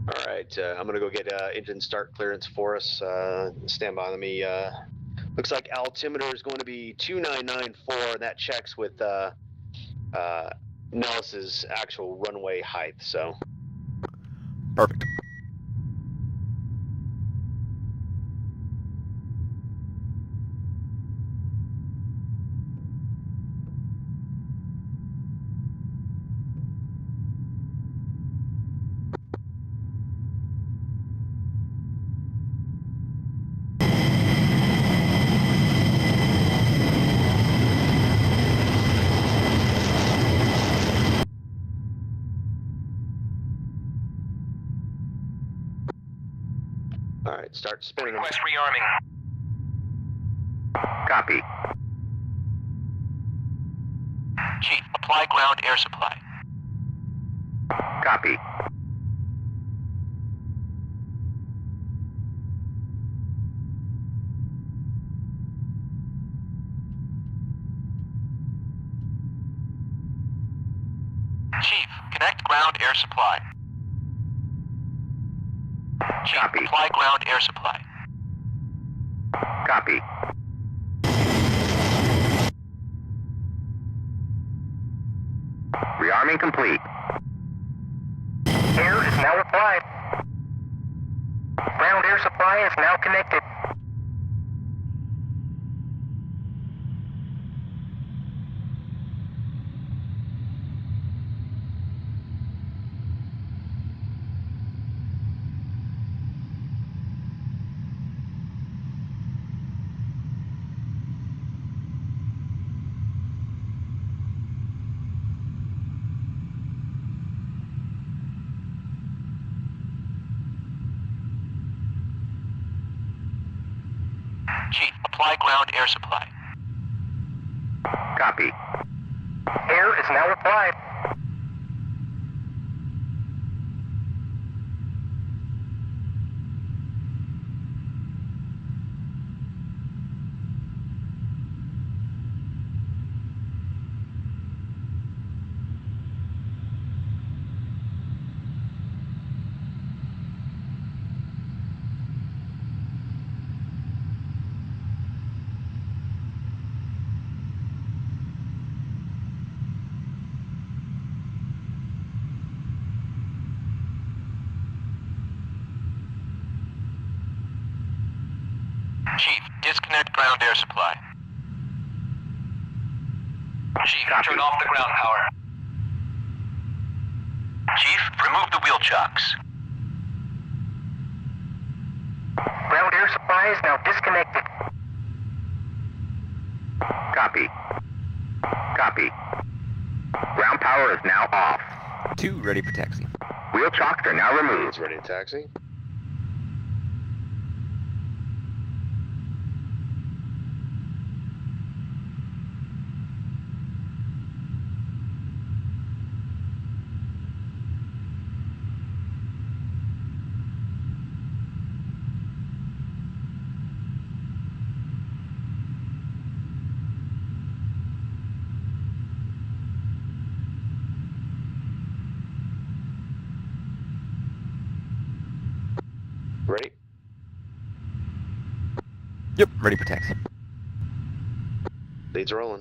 All right, I'm gonna go get engine start clearance for us. Stand by me. Looks like altimeter is going to be 2994. That checks with Nellis's actual runway height. So Perfect. all right, start spinning. Request rearming. Copy. Chief, apply ground air supply. Copy. Chief, connect ground air supply. Chief, Copy. apply ground air supply. Copy. Rearming complete. Air is now applied. Ground air supply is now connected. Chief, apply ground air supply. Copy. Air is now applied. Chief, disconnect ground air supply. Chief, Copy. turn off the ground power. Chief, remove the wheel chocks. Ground air supply is now disconnected. Copy. Copy. Ground power is now off. 2 ready for taxi. Wheel chocks are now removed. It's ready to taxi. Ready? Yep, ready for taxi. Leads rolling.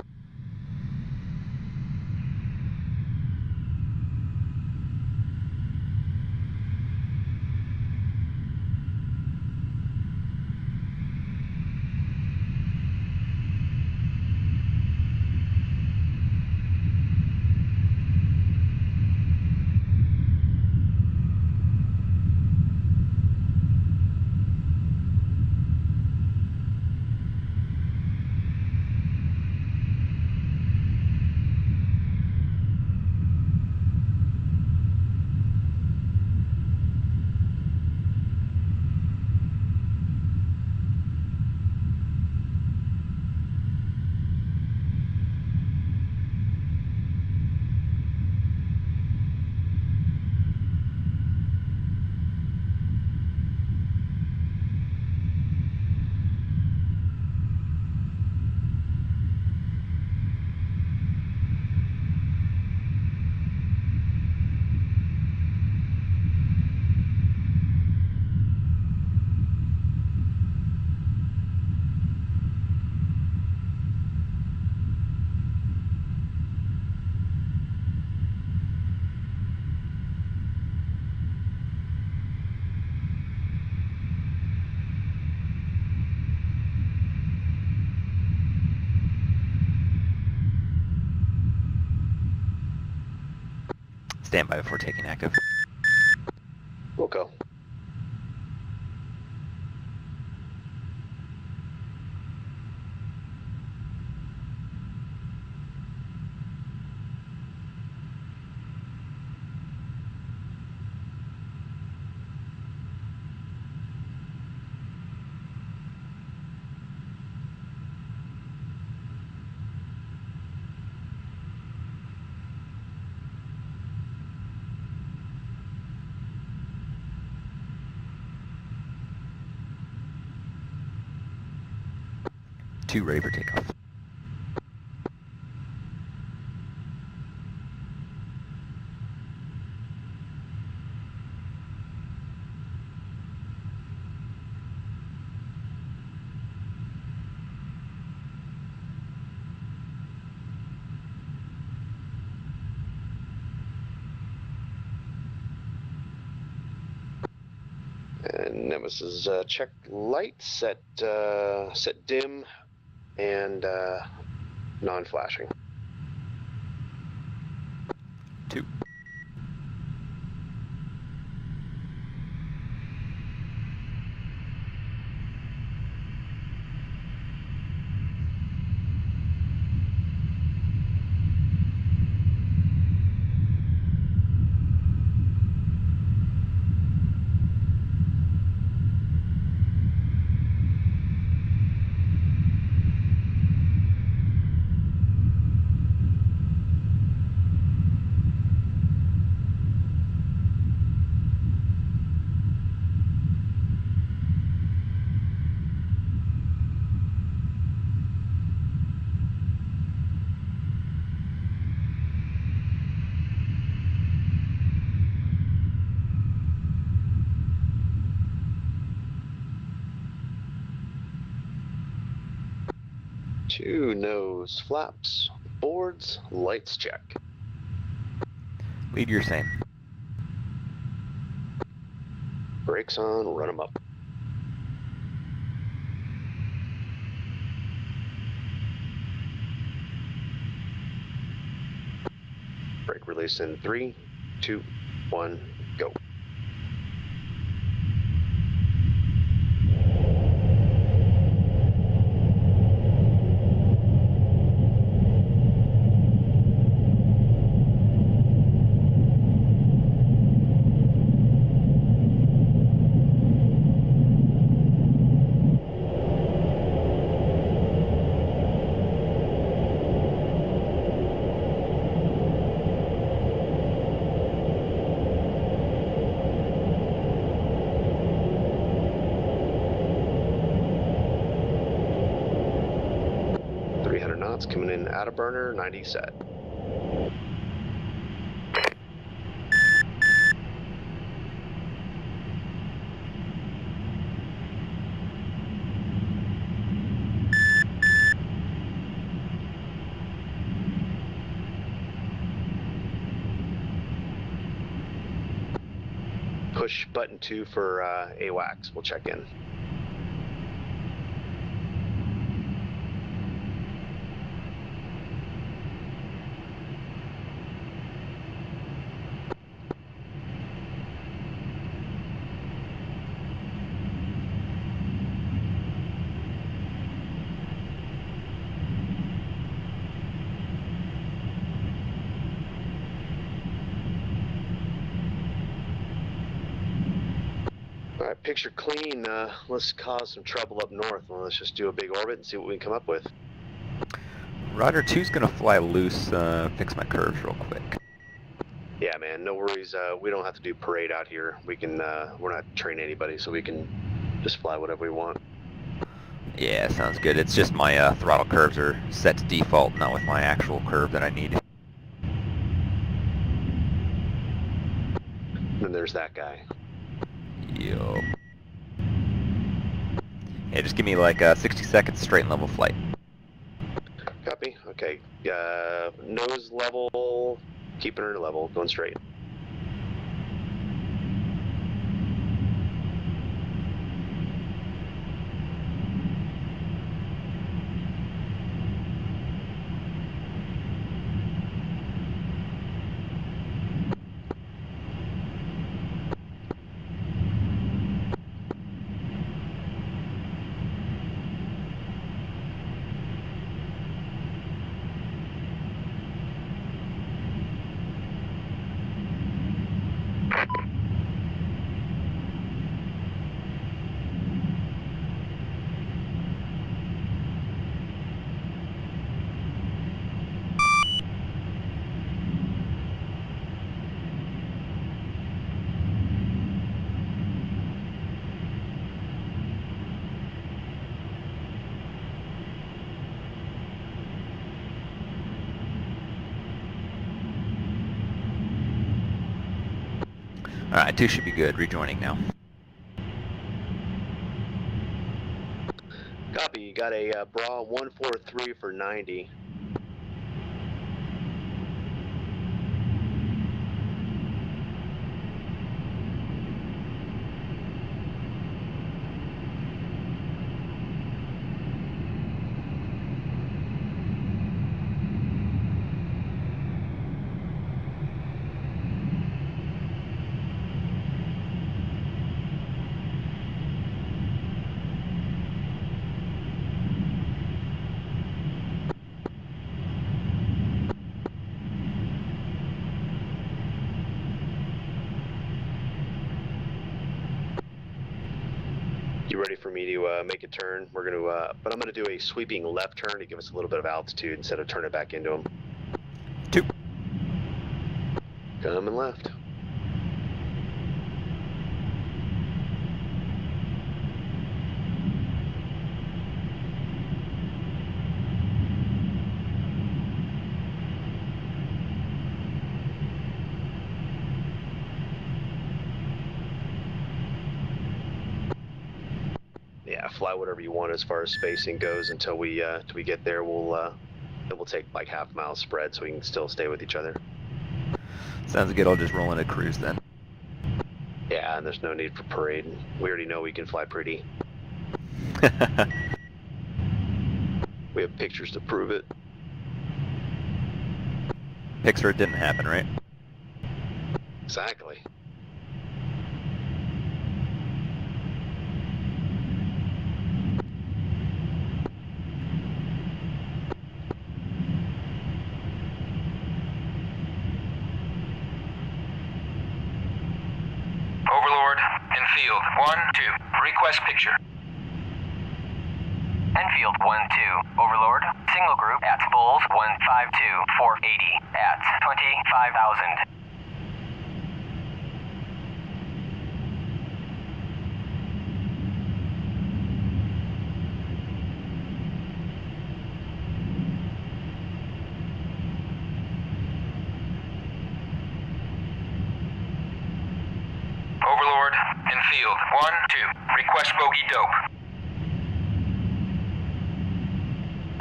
Stand by before taking active. We'll go. Two, ready for takeoff. And Nemesis, check light, set dim, and non-flashing. Two. Two, nose flaps, boards, lights check. Lead your same. Brakes on, run them up. Brake release in 3, 2, 1, go. Knots coming in out of burner, 90 set. Push button 2 for AWACS. We'll check in. All right, picture clean. Let's cause some trouble up north. Well, let's just do a big orbit and see what we can come up with. Roger, 2's gonna fly loose, fix my curves real quick. Yeah, man, no worries. We don't have to do parade out here. We can, we're not training anybody, so we can just fly whatever we want. Yeah, sounds good. It's just my throttle curves are set to default, not with my actual curve that I need. Then there's that guy. Yo. Yeah, just give me like 60 seconds straight and level flight. Copy. Okay. Nose level. Keeping her level. Going straight. Alright, 2 should be good. Rejoining now. Copy. You got a bra 143 for 90. You ready for me to make a turn? We're gonna, but I'm gonna do a sweeping left turn to give us a little bit of altitude instead of turning back into them. 2. Coming left. Yeah, fly whatever you want as far as spacing goes until we get there. We'll take like half mile spread so we can still stay with each other. Sounds good. I'll just roll in a cruise then. Yeah, and there's no need for parade. We already know we can fly pretty. We have pictures to prove it. Pixar didn't happen, right? Exactly. Overlord, Enfield 1-2. Request picture. Enfield 1-2. Overlord. Single group at Bulls 152-480 at 25,000. Overlord, Enfield 1-2. Request bogey dope.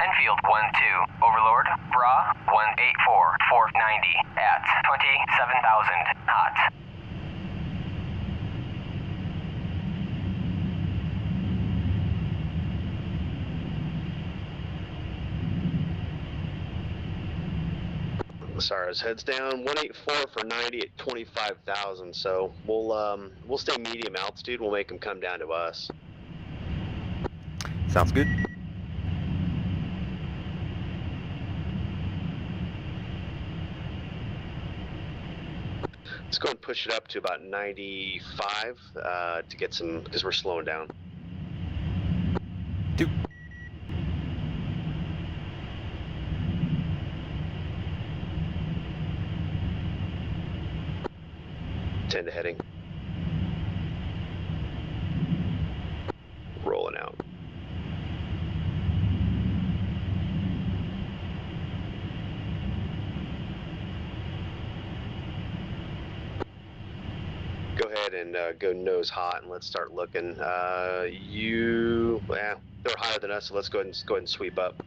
Enfield 1-2. Overlord. Bra 184-490 at 27,000. Hot. Sara's heads down. 184 for 90 at 25,000. So we'll stay medium altitude. We'll make them come down to us. Sounds good. Let's go and push it up to about 95 to get some, because we're slowing down. 2. Tend to heading. Rolling out. Go ahead and go nose hot, and let's start looking. They're higher than us, so let's go ahead and sweep up.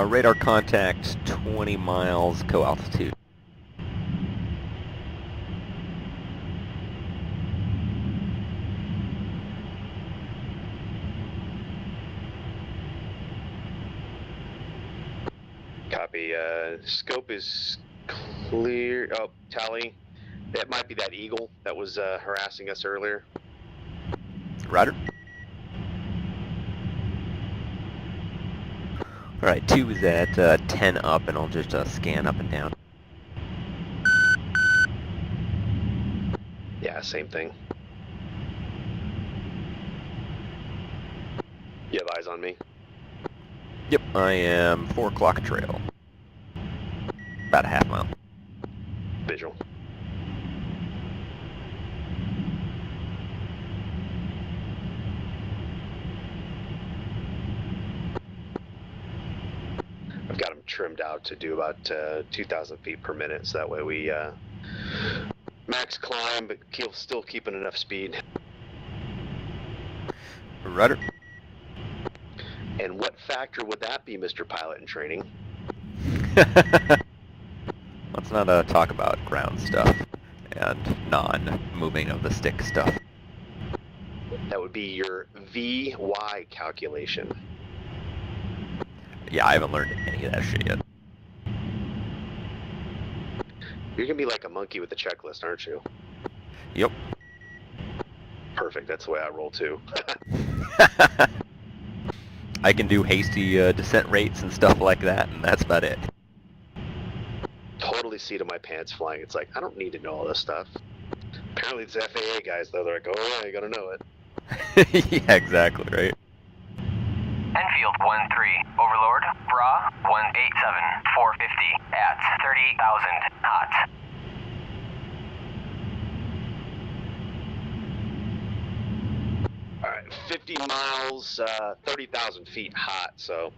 Radar contact 20 miles co-altitude. Copy. Scope is clear. Oh, tally. That might be that eagle that was harassing us earlier. Roger. Alright, 2 is at 10 up, and I'll just scan up and down. Yeah, same thing. You have eyes on me? Yep, I am 4 o'clock trail. About a half mile. Visual. I've got them trimmed out to do about 2,000 feet per minute, so that way we max climb, but still keeping enough speed. Rudder. And what factor would that be, Mr. Pilot in Training? Let's not talk about ground stuff and non-moving of the stick stuff. That would be your VY calculation. Yeah, I haven't learned any of that shit yet. You're gonna be like a monkey with the checklist, aren't you? Yep. Perfect, that's the way I roll too. I can do hasty descent rates and stuff like that, and that's about it. Totally seat of my pants flying. It's like, I don't need to know all this stuff. Apparently it's FAA guys, though. They're like, oh yeah, you gotta know it. Yeah, exactly, right? Enfield 1-3, Overlord, Bra 187, 450 at 38,000 hot. Alright, 50 miles, 30,000 feet hot, so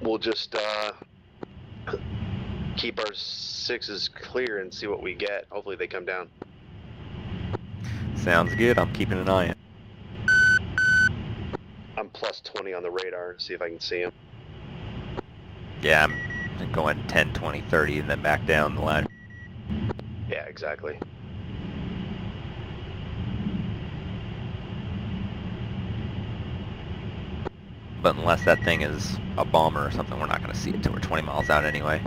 we'll just keep our sixes clear and see what we get. Hopefully they come down. Sounds good. I'm keeping an eye on. I'm plus 20 on the radar, see if I can see him. Yeah, I'm going 10, 20, 30, and then back down the line. Yeah, exactly. But unless that thing is a bomber or something, we're not going to see it till we're 20 miles out anyway.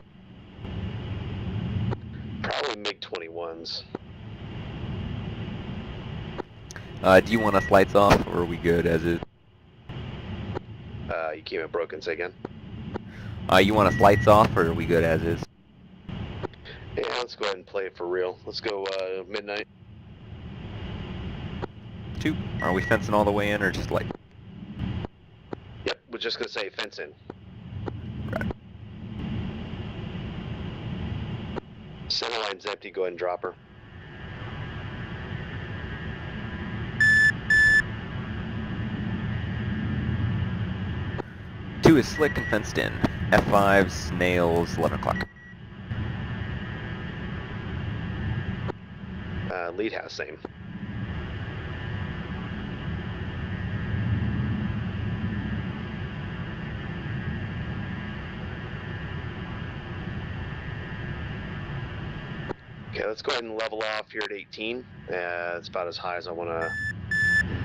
Probably MiG-21s. Do you want us lights off, or are we good as is? You keep it broken, say again? You want us lights off, or are we good as is? Yeah, let's go ahead and play it for real. Let's go midnight. 2. Are we fencing all the way in, or just light? Yep, we're just gonna say fence in. Right. Center line's empty, go ahead and drop her. Two is slick and fenced in. F5's nails 11 o'clock. Lead house, same. Okay, let's go ahead and level off here at 18. That's about as high as I want to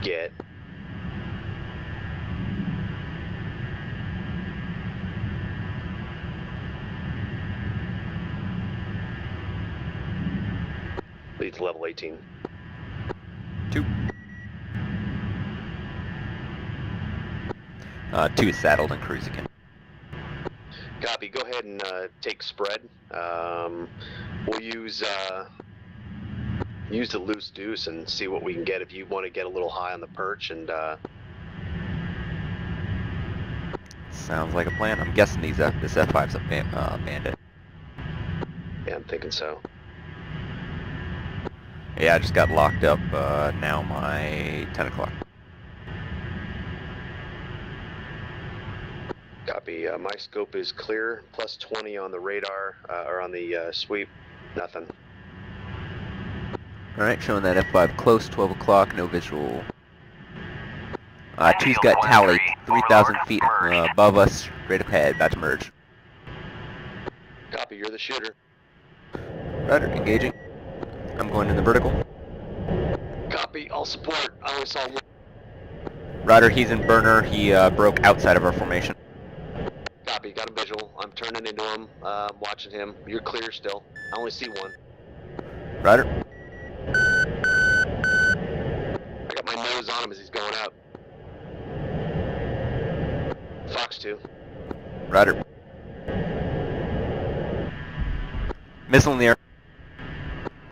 get. Leads level 18. 2. 2 is saddled and cruising in. Copy. Go ahead and take spread. We'll use the loose deuce and see what we can get if you want to get a little high on the perch. And Sounds like a plan. I'm guessing this F5's a bandit. yeah, I'm thinking so. Yeah, I just got locked up. Now my 10 o'clock. Copy. My scope is clear. Plus 20 on the radar or on the sweep. Nothing. Alright, showing that F5 close, 12 o'clock, no visual. 2's got tallied, 3,000 feet above us, straight ahead, about to merge. Copy. You're the shooter. Rudder, engaging. I'm going in the vertical. Copy. I'll support. I only saw one. Rudder, he's in burner. He broke outside of our formation. Copy. Got a visual. I'm turning into him. Watching him. You're clear still. I only see one. Rudder. I got my nose on him as he's going out. Fox 2. Rudder. Missile in the air.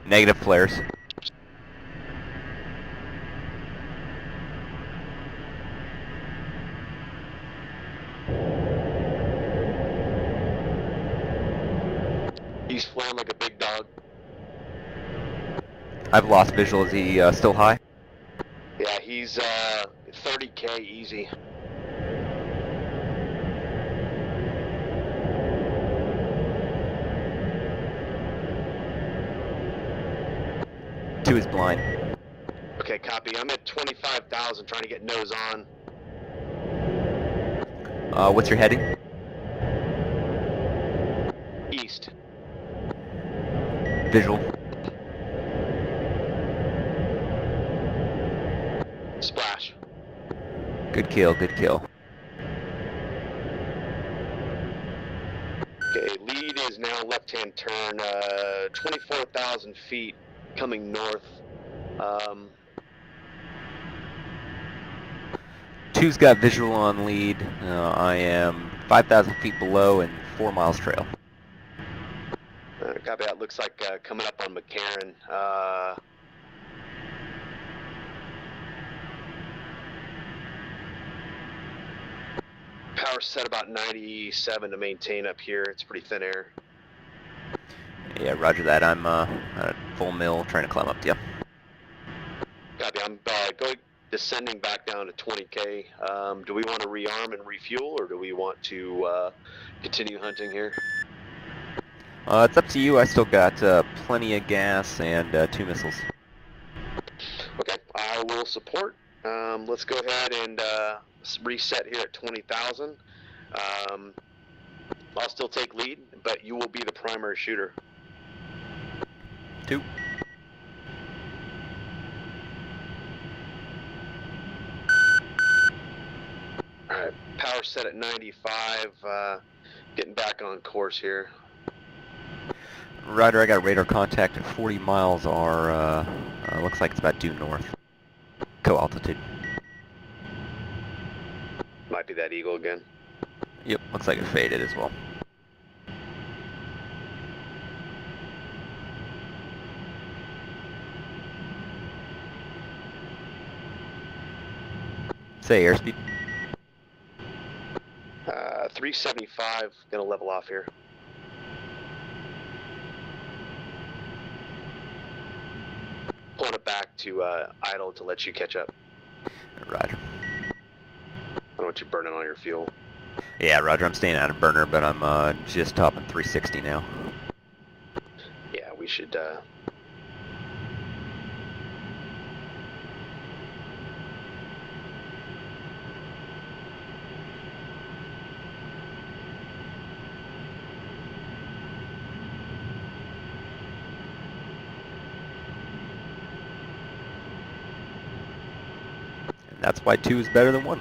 Negative flares. He's flying like a big dog. I've lost visual. Is he still high? Yeah, he's 30K easy. 2 is blind. Okay, copy. I'm at 25,000 trying to get nose on. What's your heading? East. Visual. Splash. Good kill, good kill. Okay, lead is now left-hand turn, 24,000 feet coming north. 2's got visual on lead. I am 5,000 feet below and 4 miles trail. Copy that. Looks like coming up on McCarran. Power set about 97 to maintain up here. It's pretty thin air. Yeah, roger that. I'm at full mill trying to climb up to you. Copy. I'm going descending back down to 20K. Do we want to rearm and refuel, or do we want to continue hunting here? It's up to you. I still got plenty of gas and 2 missiles. Okay, I will support. Let's go ahead and reset here at 20,000. I'll still take lead, but you will be the primary shooter. 2. Alright, power set at 95, getting back on course here. Roger, I got radar contact at 40 miles. Looks like it's about due north. Co-altitude. Might be that eagle again. Yep, looks like it faded as well. Say airspeed. 375, gonna level off here. Pulling it back to idle to let you catch up. Roger. I don't want you burning all your fuel. Yeah, roger, I'm staying out of burner, but I'm just topping 360 now. Yeah, we should That's why 2 is better than 1.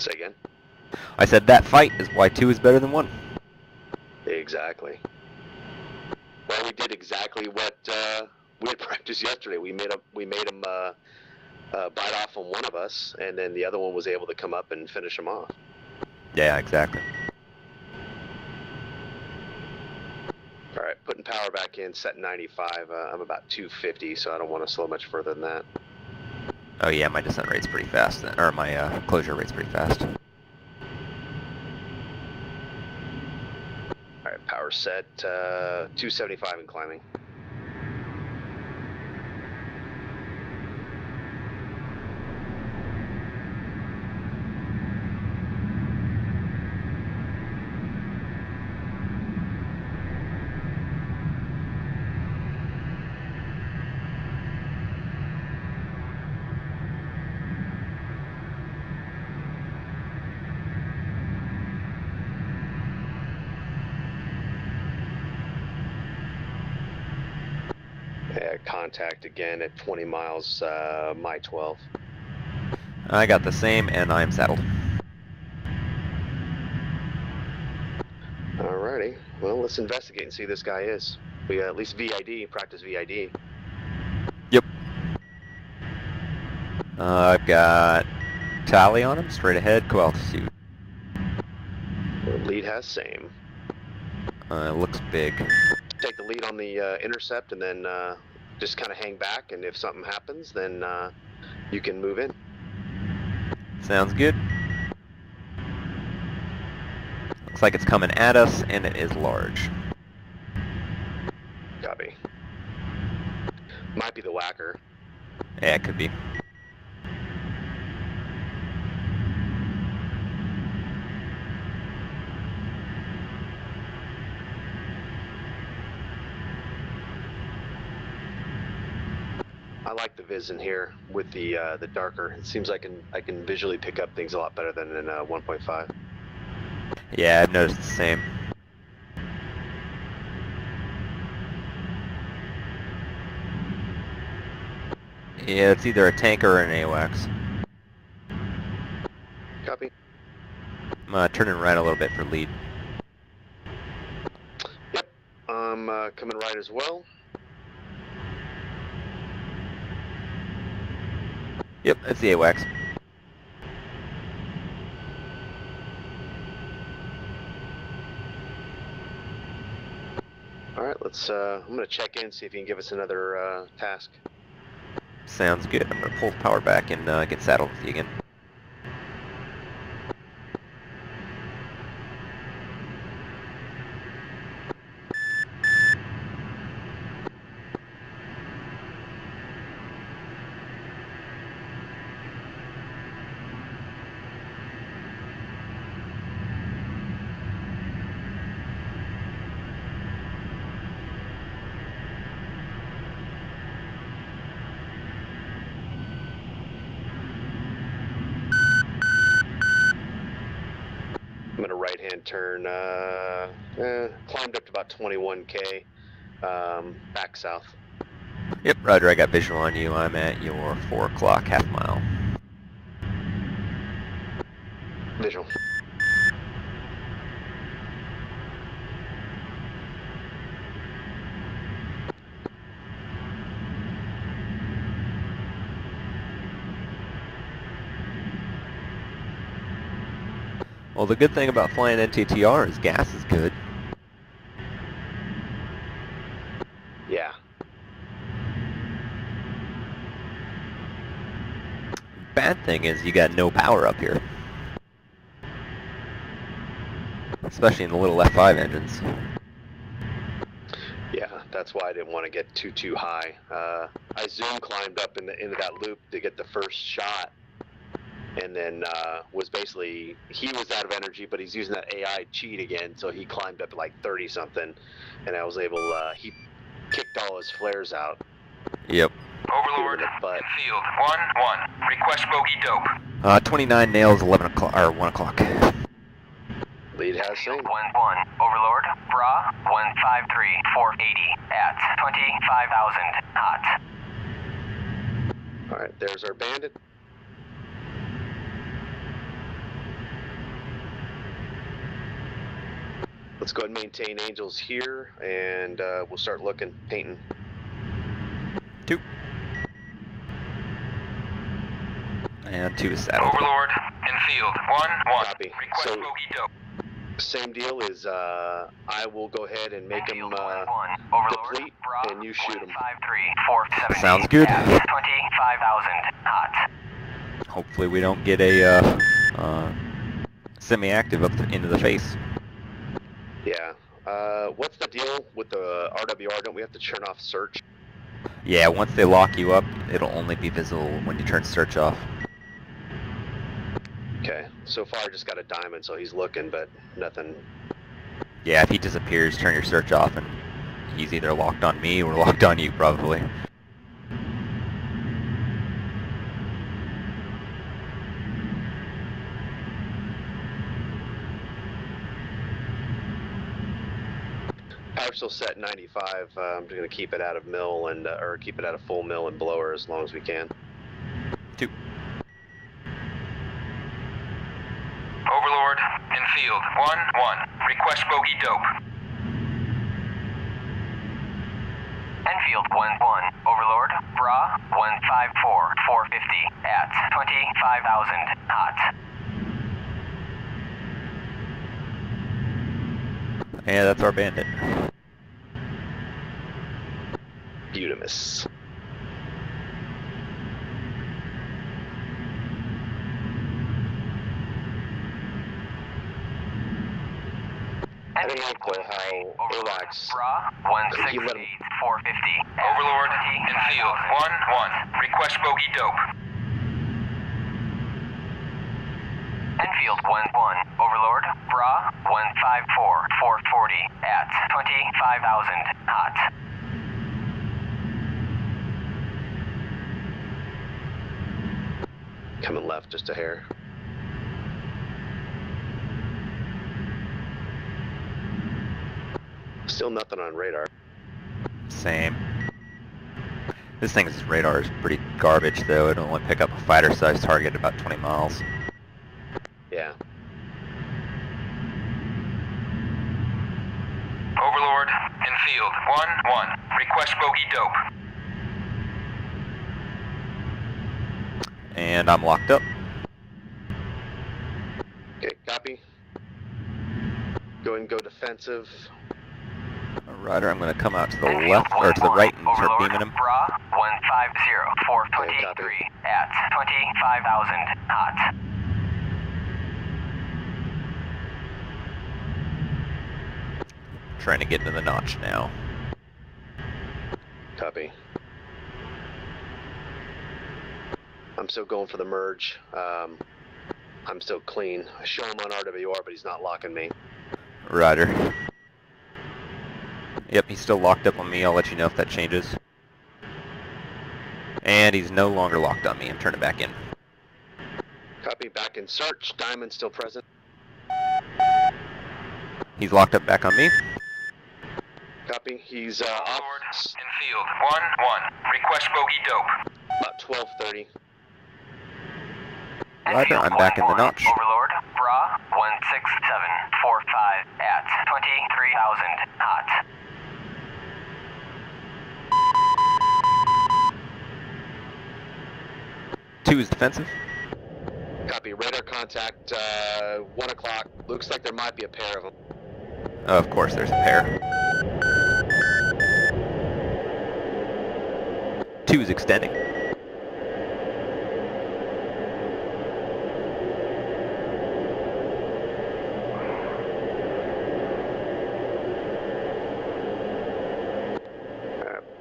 say again. I said that fight is why 2 is better than 1. Exactly. Well, we did exactly what we had practiced yesterday. We made him bite off on one of us, and then the other one was able to come up and finish him off. Yeah, exactly. All right, putting power back in, set 95. I'm about 250, so I don't want to slow much further than that. Oh yeah, my descent rate's pretty fast then, or my closure rate's pretty fast. All right, power set 275 and climbing. Contact again at 20 miles, my 12. I got the same, and I'm saddled. Alrighty, well, let's investigate and see who this guy is. We at least VID, practice VID. Yep. I've got tally on him, straight ahead, co-altitude. Lead has same. Looks big. Take the lead on the intercept and then just kind of hang back, and if something happens, then you can move in. Sounds good. Looks like it's coming at us, and it is large. Copy. Might be the whacker. Yeah, it could be. I like the viz in here with the darker. It seems I can visually pick up things a lot better than in 1.5. Yeah, I've noticed the same. Yeah, it's either a tanker or an AWACS. Copy. I'm turning right a little bit for lead. Yep. I'm coming right as well. Yep, that's the AWACS. All right, let's. I'm gonna check in, see if you can give us another task. Sounds good. I'm gonna pull the power back and get saddled with you again. I'm gonna right-hand turn. Climbed up to about 21K. Back south. Yep, Roger, I got visual on you. I'm at your 4 o'clock half mile. Visual. Well, the good thing about flying NTTR is gas is good. Yeah. Bad thing is you got no power up here. Especially in the little F-5 engines. Yeah, that's why I didn't want to get too high. I zoom climbed up into that loop to get the first shot, and then was basically, he was out of energy, but he's using that AI cheat again, so he climbed up to like 30 something, and I was able. He kicked all his flares out. Yep. Overlord, But field 1-1. Request bogey dope. 29 nails, 11 o'clock or 1 o'clock. lead has same. 1-1. Overlord, Bra, 153, 480 at 25,000 hot. All right, there's our bandit. Let's go ahead and maintain angels here, and we'll start looking, painting. 2. And 2 is saddled. Overlord, in field 1-1. Copy. Request So- bogey dope. Same deal is I will go ahead and make him Enfield 1-1. Overlord, deplete, Bra, and you shoot him. 153, 470 Sounds good. at 25,000 hot. Hopefully we don't get a semi-active up into the face. Yeah. What's the deal with the RWR? Don't we have to turn off search? Yeah, once they lock you up, it'll only be visible when you turn search off. Okay. So far I just got a diamond, so he's looking, but nothing. Yeah, if he disappears, turn your search off, and he's either locked on me or locked on you, probably. Power still set 95. I'm just gonna keep it out of mill and or keep it out of full mill and blower as long as we can. 2. Overlord, in field 1-1. Request bogey dope. Enfield 1-1. Overlord, Bra, 154, 450 at 25,000 hot. Yeah, that's our bandit. Beautimus. I don't like though how AWACS, Bra, He 168, let him- 450 at Overlord, in field 1-1. Request bogey dope. Enfield 1-1. Overlord, Bra, 154, 440 at 25,000 hot. Coming left just a hair. Still nothing on radar. Same. This thing's radar is pretty garbage, though. It'll only pick up a fighter-sized target about 20 miles. Yeah. Overlord, in field, 1-1. Request bogey dope. And I'm locked up. Okay, copy. Go ahead and go defensive. Roger, I'm going to come out to the left, or to the right, and start Overlord, beaming him. Bra, 150, 423 at 25,000 hot. Trying to get into the notch now. Copy. I'm still going for the merge. I'm still clean. I show him on RWR, but he's not locking me. Roger. Yep, he's still locked up on me. I'll let you know if that changes. And he's no longer locked on me. I'm turning back in. Copy, back in search. Diamond still present. He's locked up back on me. Copy, he's off. Overlord, in field, 1-1. Request bogey dope. About 12:30. Roger, I'm back in the notch. Overlord, Bra, 16745 at 23,000 hot. Two is defensive. Copy, radar contact, 1 o'clock. Looks like there might be a pair of them. Of course, there's a pair. Two is extending.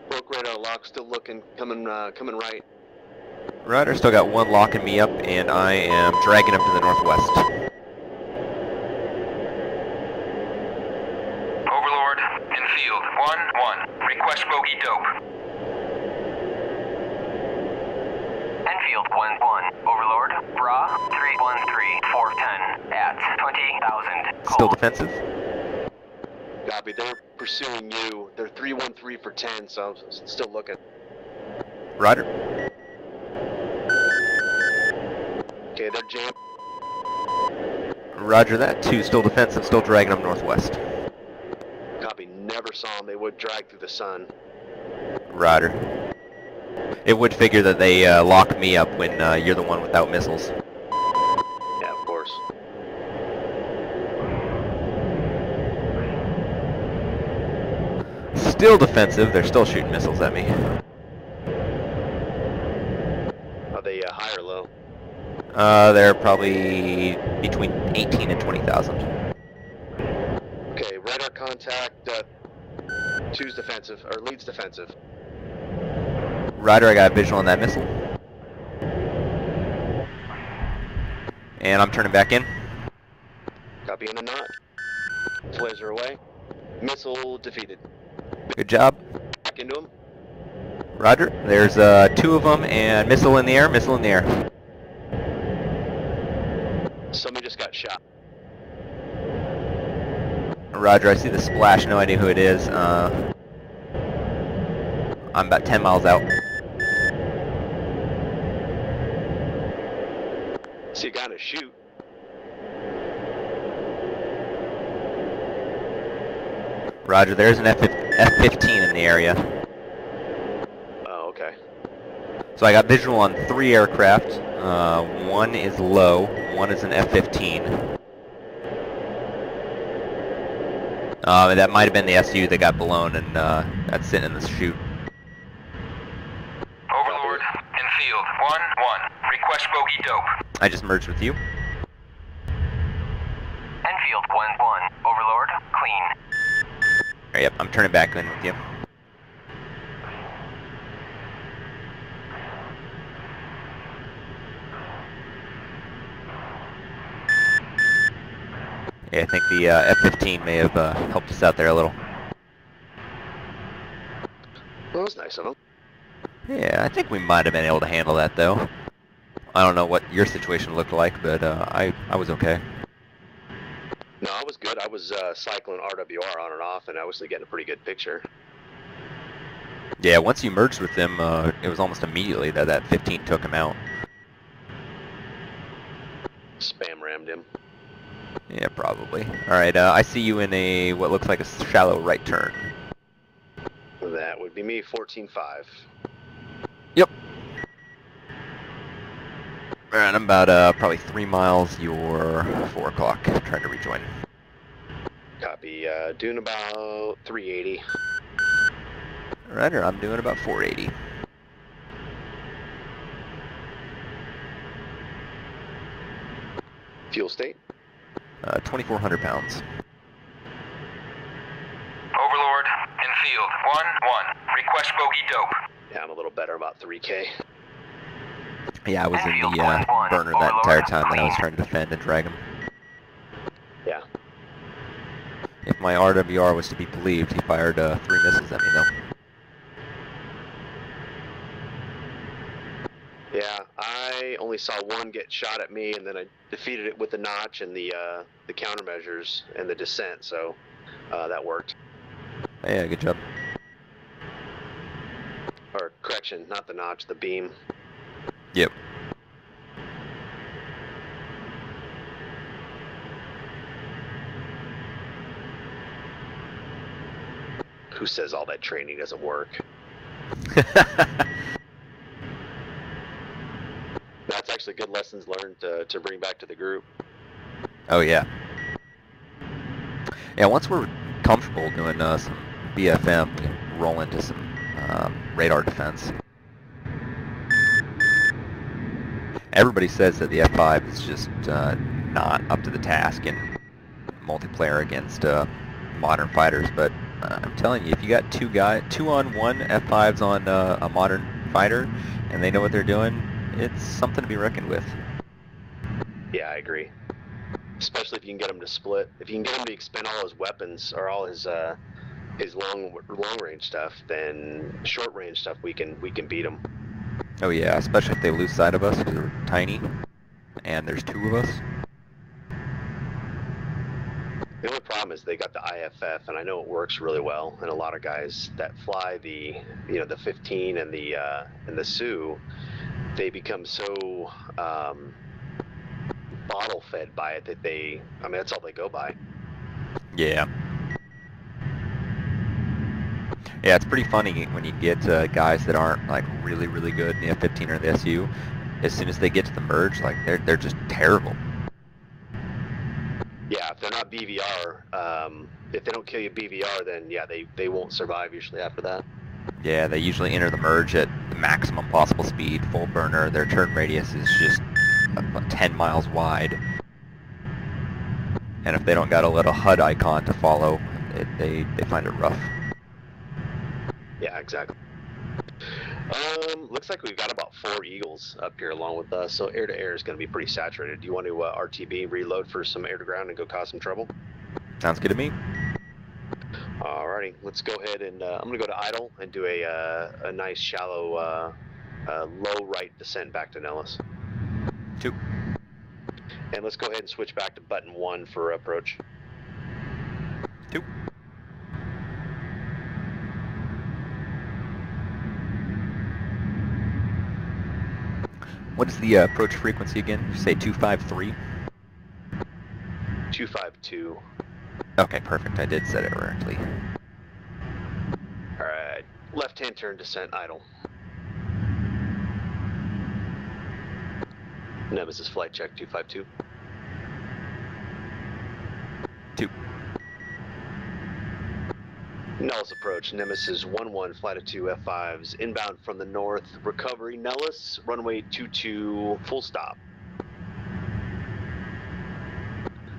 Broke radar lock, still looking, coming right. Roger, still got one locking me up, and I am dragging him to the northwest. Overlord, in field, 1-1. Request bogey dope. Enfield 1-1, Overlord, Bra, 313-410 at 20,000 Still cold. defensive. Copy, they're pursuing you. They're 313 for 10, so I'm still looking. Roger. Okay, they're jammed. Roger that. Two still defensive, still dragging them northwest. Copy, never saw them. They would drag through the sun. Roger. It would figure that they lock me up when you're the one without missiles. Yeah, of course. Still defensive, they're still shooting missiles at me. Are they high or low? They're probably between 18 and 20,000. Okay, radar contact, two's defensive, or lead's defensive. Roger, I got a visual on that missile. And I'm turning back in. Copy in a knot. Flazer away. Missile defeated. Good job. Back into him. Roger. There's two of them, and missile in the air, missile in the air. Somebody just got shot. Roger, I see the splash, no idea who it is. I'm about 10 miles out. See a guy in a chute. Roger, there's an F-15 in the area. Oh, okay. So I got visual on 3 aircraft. One is low, one is an F-15. That might have been the SU that got blown, and that's sitting in the chute. Overlord, in field, 1-1. Request bogey dope. I just merged with you. Enfield 1-1, Overlord, clean. Yep, I'm turning back in with you. Yeah, I think the F-15 may have helped us out there a little. Well, that was nice of him. Yeah, I think we might have been able to handle that, though. I don't know what your situation looked like, but I was okay. No, I was good. I was cycling RWR on and off, and I was getting a pretty good picture. Yeah, once you merged with them, it was almost immediately that 15 took him out. Spam rammed him. Yeah, probably. All right, I see you in a what looks like a shallow right turn. That would be me, 14.5. Yep. All right, I'm about probably 3 miles. You're 4 o'clock. Trying to rejoin. Copy. Doing about 380. All right, I'm doing about 480. Fuel state. 2,400 pounds. Overlord, in field. 1-1. Request bogey dope. Yeah, I'm a little better, about 3K. Yeah, I was in Infield, the 1-1. burner that Overlord, entire time that I was clean. trying to defend and drag him. Yeah. If my RWR was to be believed, he fired 3 missiles at me, though. Yeah, I only saw one get shot at me, and then I defeated it with the notch and the countermeasures and the descent, so that worked. Yeah, good job. Or, correction, not the notch, the beam. Yep. Who says all that training doesn't work? That's actually good lessons learned to bring back to the group. Oh, yeah. Yeah, once we're comfortable doing some BFM, we can roll into some radar defense. Everybody says that the F-5 is just not up to the task in multiplayer against modern fighters, but I'm telling you, if you got 2-on-1 F-5s on a modern fighter, and they know what they're doing, it's something to be reckoned with. Yeah, I agree. Especially if you can get him to split. If you can get him to expend all his weapons or all his long range stuff, then short range stuff we can beat him. Oh yeah, especially if they lose sight of us because we're tiny, and there's 2 of us. The only problem is they got the IFF, and I know it works really well. And a lot of guys that fly the 15 and the Sioux, they become so bottle fed by it that that's all they go by. Yeah. Yeah, it's pretty funny when you get guys that aren't like really, really good in the F-15 or the SU. As soon as they get to the merge, like they're just terrible. Yeah, if they're not BVR, if they don't kill you BVR, then yeah, they won't survive usually after that. Yeah, they usually enter the merge at the maximum possible speed, full burner. Their turn radius is just 10 miles wide. And if they don't got a little HUD icon to follow, they find it rough. Yeah, exactly. Looks like we've got about 4 Eagles up here along with us, so air to air is going to be pretty saturated. Do you want to RTB, reload for some air to ground and go cause some trouble? Sounds good to me. Alrighty, let's go ahead and I'm going to go to idle and do a nice shallow low right descent back to Nellis. 2. And let's go ahead and switch back to button 1 for approach. 2. What is the approach frequency again? You say 253? 252. Okay, perfect. I did set it correctly. Alright, left-hand turn descent idle. Nemesis flight check 252. 2. Nellis approach, Nemesis 1-1, flight of 2 F5s, inbound from the north, recovery Nellis, runway 22, full stop.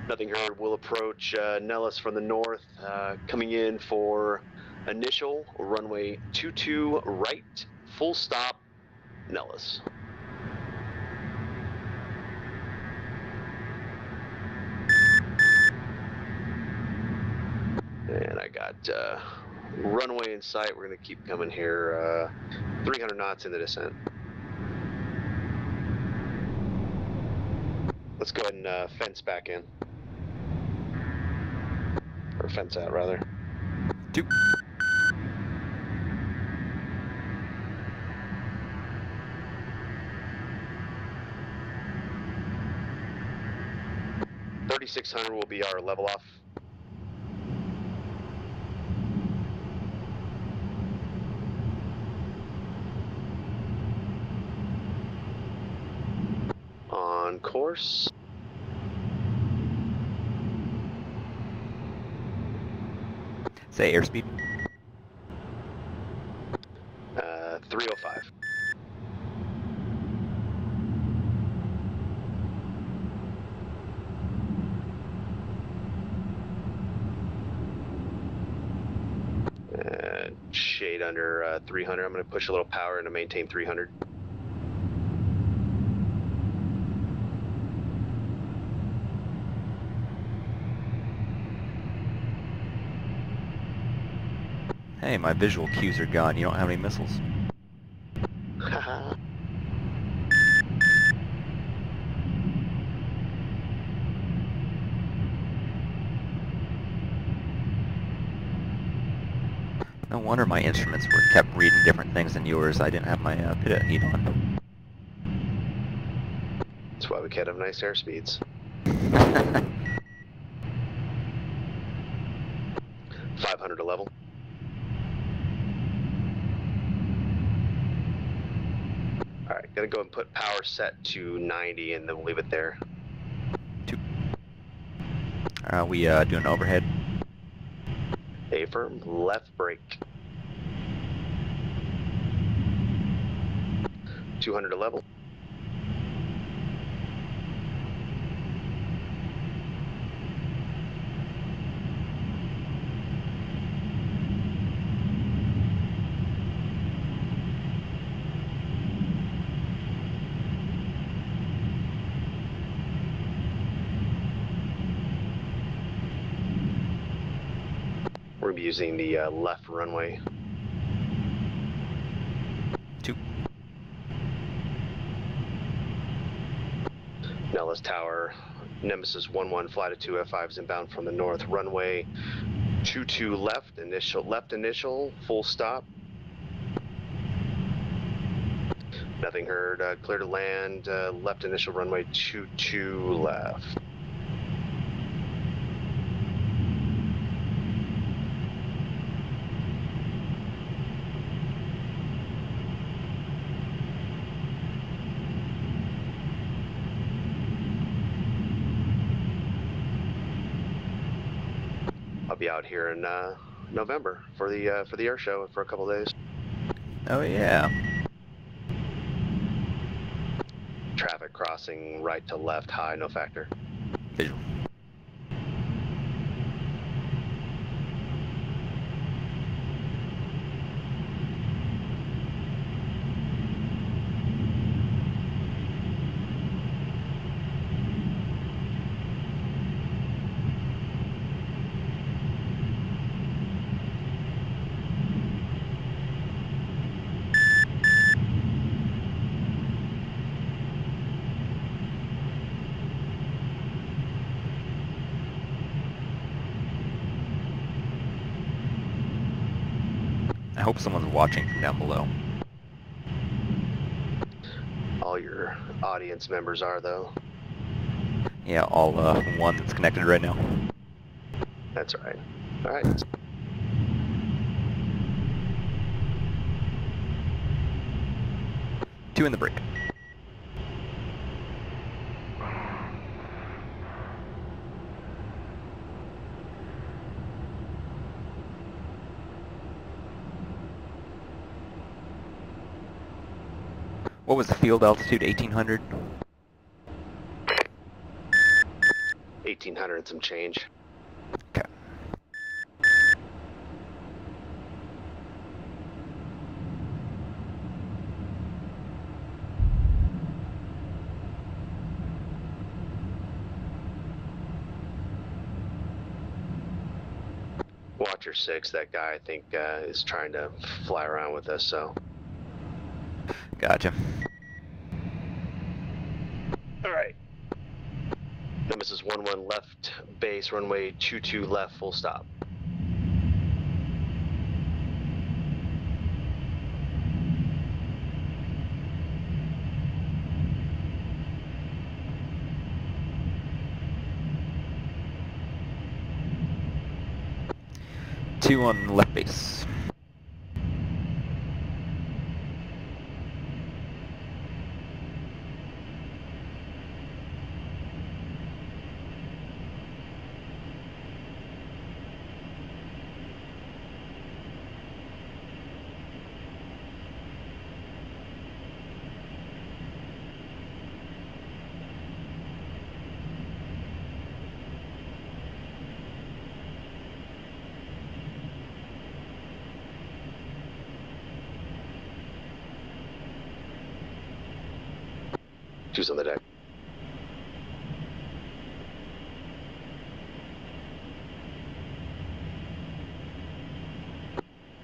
Nothing heard, will approach Nellis from the north, coming in for initial, runway 22 right, full stop, Nellis. And I got runway in sight. We're going to keep coming here. 300 knots in the descent. Let's go ahead and fence back in. Or fence out, rather. 2. $3,600 will be our level off. On course. Say airspeed. 305. Shade under 300. I'm going to push a little power and to maintain 300. Hey, my visual cues are gone. You don't have any missiles. Haha. No wonder my instruments were kept reading different things than yours. I didn't have my pit heat on. That's why we can't have nice airspeeds. 500 to level. Alright, gonna go and put power set to 90 and then we'll leave it there. 2. We doing overhead. A-firm, left brake. 200 to level. We're gonna be using the left runway. 2. Nellis Tower, Nemesis 1-1, fly to 2 F5s inbound from the north. Runway 22 left initial, full stop. Nothing heard, clear to land, left initial runway 22 left. I'll be out here in November for the air show for a couple days. Oh yeah. Traffic crossing right to left, high, no factor. Visual. I hope someone's watching from down below. All your audience members are, though. Yeah, all one that's connected right now. That's right. All right. Two in the break. What was the field altitude? 1800? 1800 and some change. Okay. Watcher 6, that guy I think is trying to fly around with us, so. Gotcha. All right. Nemesis 11 left base, runway 22 left, full stop. Two on left base. Two's on the deck.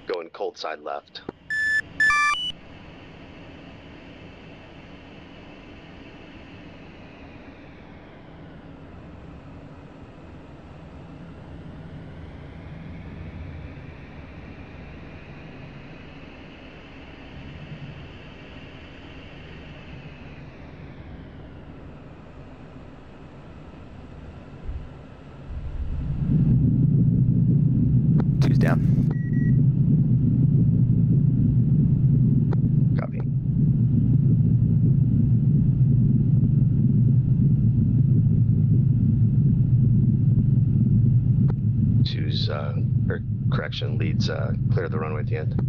Going cold side left. Two's down. Copy. Two's, or correction, leads clear the runway at the end.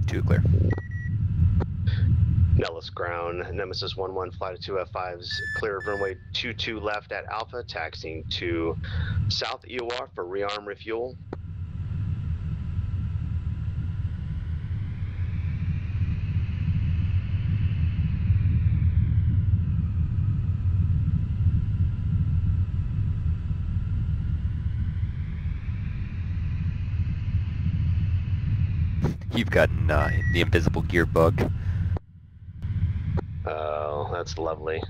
Two clear. Nellis ground, Nemesis 11, fly to 2 F5s, clear of runway 22 left at Alpha, taxiing to South EOR for rearm refuel. You've gotten the invisible gear bug. Oh, that's lovely.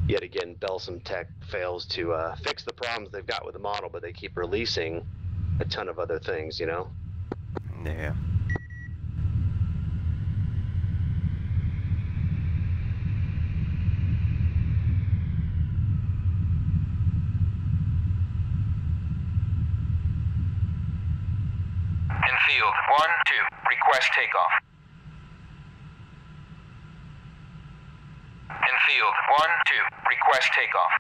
Yet again, Belsum Tech fails to fix the problems they've got with the model, but they keep releasing a ton of other things, you know? Yeah. Enfield 1-2, request takeoff. Enfield 1-2, request takeoff.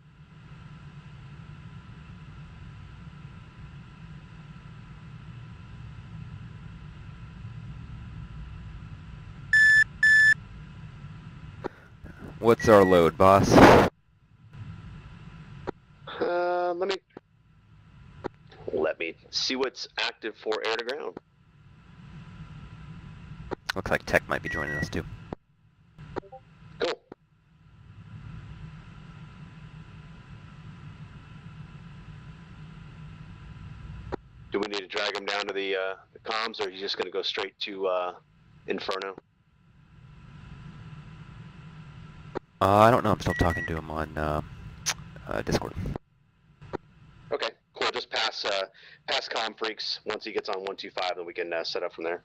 What's our load, boss? Let me see what's active for air to ground. Looks like Tech might be joining us too. Cool. Do we need to drag him down to the comms, or are you just going to go straight to Inferno? I don't know. I'm still talking to him on Discord. Okay, cool. Just pass comm freaks. Once he gets on 125, then we can set up from there.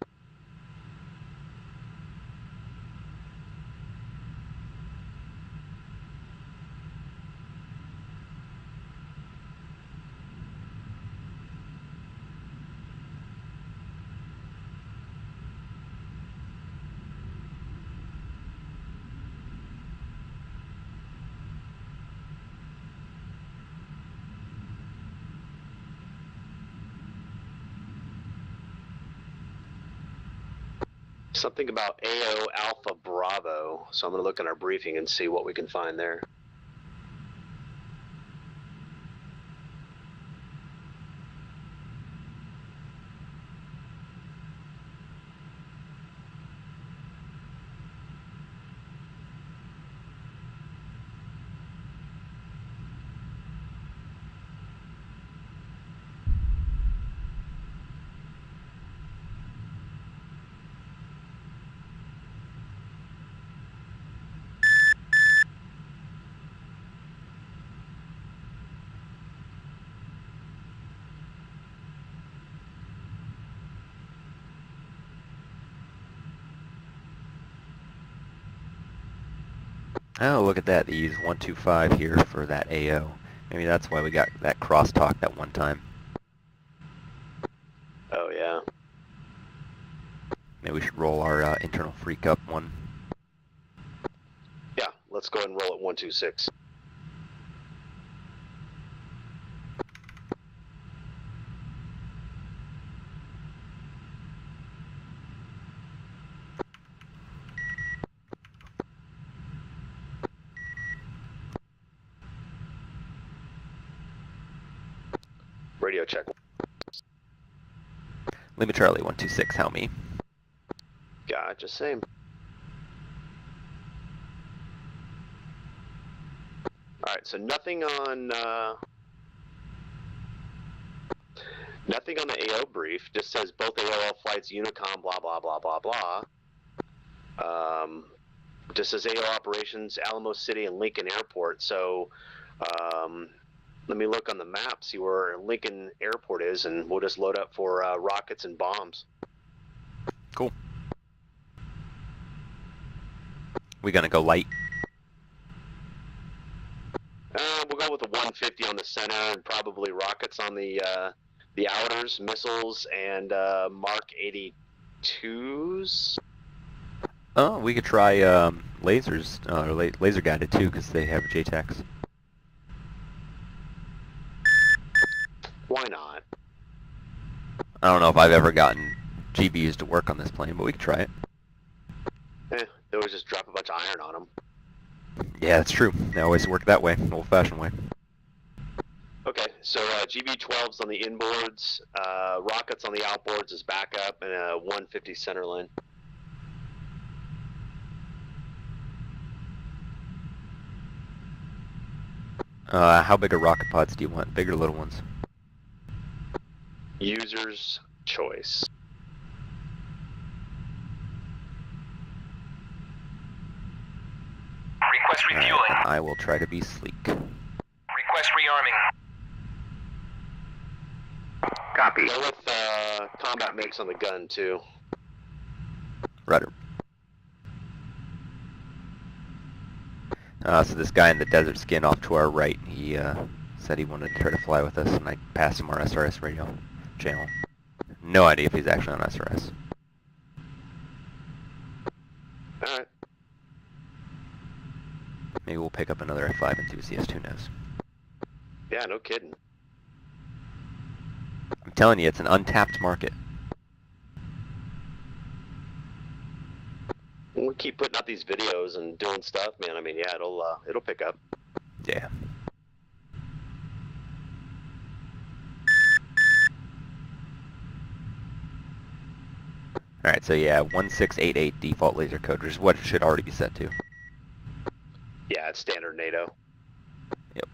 Something about AO Alpha Bravo. So I'm going to look in our briefing and see what we can find there. Oh, look at that. They use 125 here for that AO. Maybe that's why we got that crosstalk that one time. Oh, yeah. Maybe we should roll our internal freak up one. Yeah, let's go ahead and roll at 126. Radio check. Lima Charlie 126, how me? Gotcha, same. Alright, so nothing on the AO brief. Just says both AOL flights, Unicom, blah, blah, blah, blah, blah. Just says AO operations, Alamo City and Lincoln Airport. So, let me look on the map, see where Lincoln Airport is, and we'll just load up for rockets and bombs. Cool. We gonna go light? We'll go with the 150 on the center and probably rockets on the outers, missiles, and Mark 82s. Oh, we could try lasers, or laser guided too, because they have JTX. Why not? I don't know if I've ever gotten GBUs to work on this plane, but we could try it. They always just drop a bunch of iron on them. Yeah, that's true. They always work that way, old-fashioned way. Okay, so GB-12s on the inboards, rockets on the outboards as backup, and a 150 center line. How big of rocket pods do you want? Big or little ones? User's choice. Request refueling. Alright, I will try to be sleek. Request rearming. Copy. Go with combat mix on the gun, too. Rudder. So this guy in the desert skin off to our right, he said he wanted to try to fly with us, and I passed him our SRS radio channel. No idea if he's actually on SRS. Alright. Maybe we'll pick up another F-5 enthusiast, who knows. Yeah, no kidding. I'm telling you, it's an untapped market. When we keep putting out these videos and doing stuff, man, I mean, yeah, it'll pick up. Yeah. Alright, so yeah, 1688 default laser code, which is what it should already be set to. Yeah, it's standard NATO. Yep.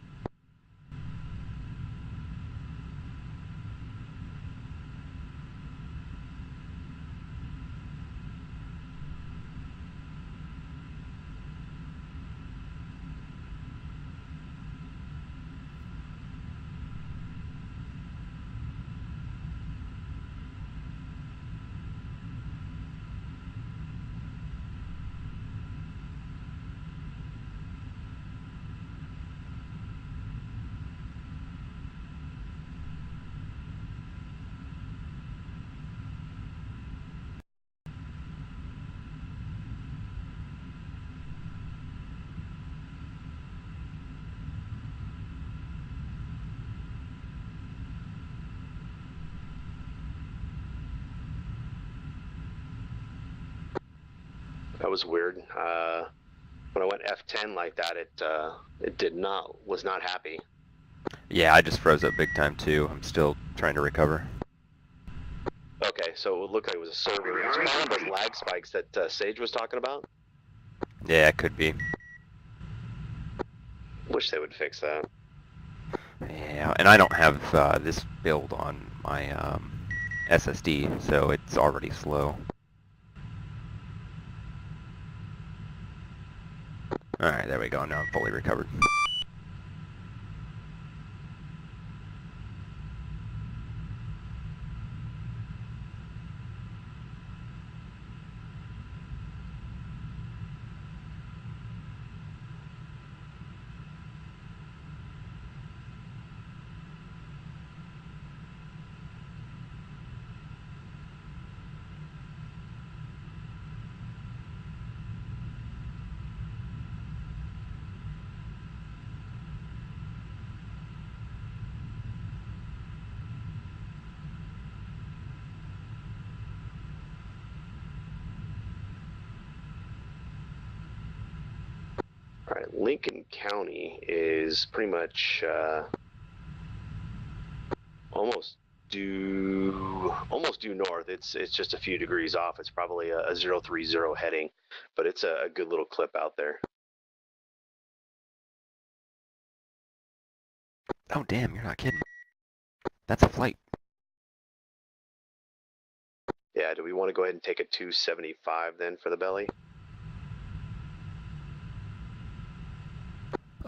That was weird. When I went F10 like that, it was not happy. Yeah, I just froze up big time too. I'm still trying to recover. Okay, so it would look like it was a server. It's probably those lag spikes that Sage was talking about. Yeah, it could be. Wish they would fix that. Yeah, and I don't have this build on my SSD, so it's already slow. Alright, there we go. Now I'm fully recovered. All right, Lincoln County is pretty much almost due north. It's just a few degrees off. It's probably a 030 heading, but it's a good little clip out there. Oh, damn, you're not kidding. That's a flight. Yeah, do we want to go ahead and take a 275 then for the belly?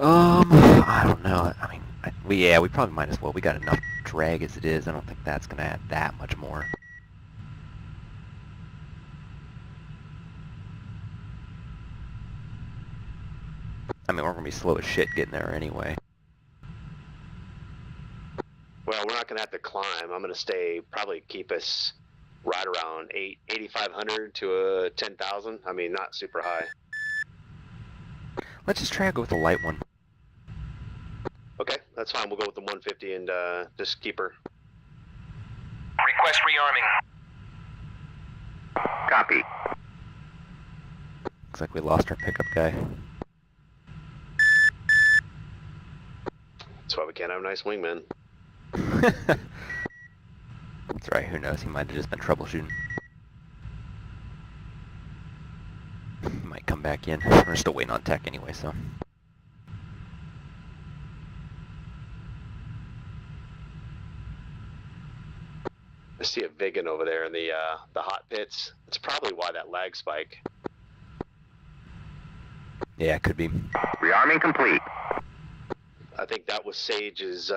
I don't know. I mean, we probably might as well. We got enough drag as it is. I don't think that's gonna add that much more. I mean, we're gonna be slow as shit getting there anyway. Well, we're not going to have to climb. I'm going to probably keep us right around 8,500 to 10,000. I mean, not super high. Let's just try to go with the light one. Okay, that's fine. We'll go with the 150 and just keep her. Request rearming. Copy. Looks like we lost our pickup guy. That's why we can't have a nice wingman. That's right, who knows? He might have just been troubleshooting. He might come back in. We're still waiting on tech anyway, so. I see a Vigan over there in the hot pits. That's probably why that lag spike. Yeah, it could be. Rearming complete. I think that was Sage's,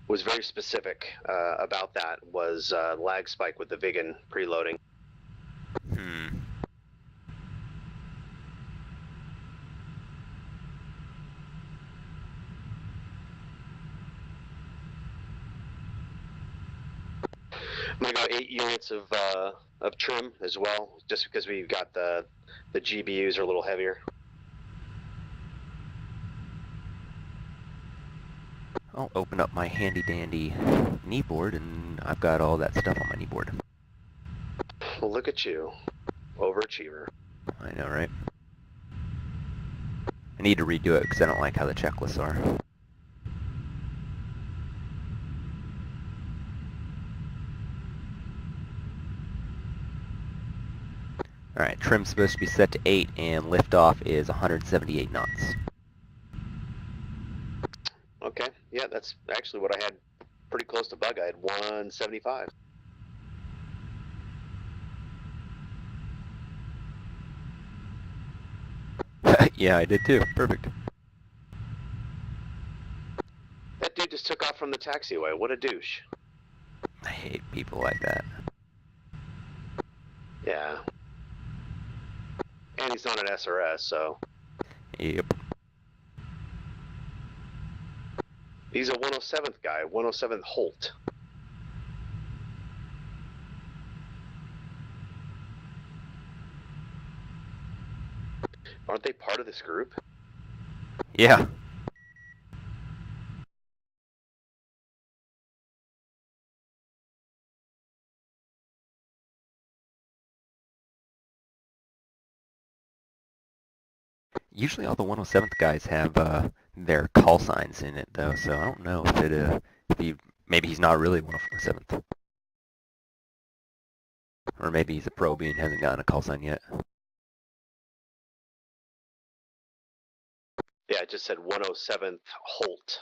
was very specific about that, was lag spike with the Vigan preloading. I'm gonna go 8 units of trim as well, just because we've got the GBUs are a little heavier. I'll open up my handy dandy kneeboard, and I've got all that stuff on my kneeboard. Well, look at you, overachiever. I know, right? I need to redo it because I don't like how the checklists are. Alright, trim's supposed to be set to 8, and liftoff is 178 knots. Okay, yeah, that's actually what I had pretty close to bug. I had 175. Yeah, I did too. Perfect. That dude just took off from the taxiway. What a douche. I hate people like that. Yeah. And he's not an SRS, so. Yep. He's a 107th guy, 107th Holt. Aren't they part of this group? Yeah. Usually all the 107th guys have their call signs in it though, so I don't know if maybe he's not really 107th. Or maybe he's a probie and hasn't gotten a call sign yet. Yeah, it just said 107th Holt.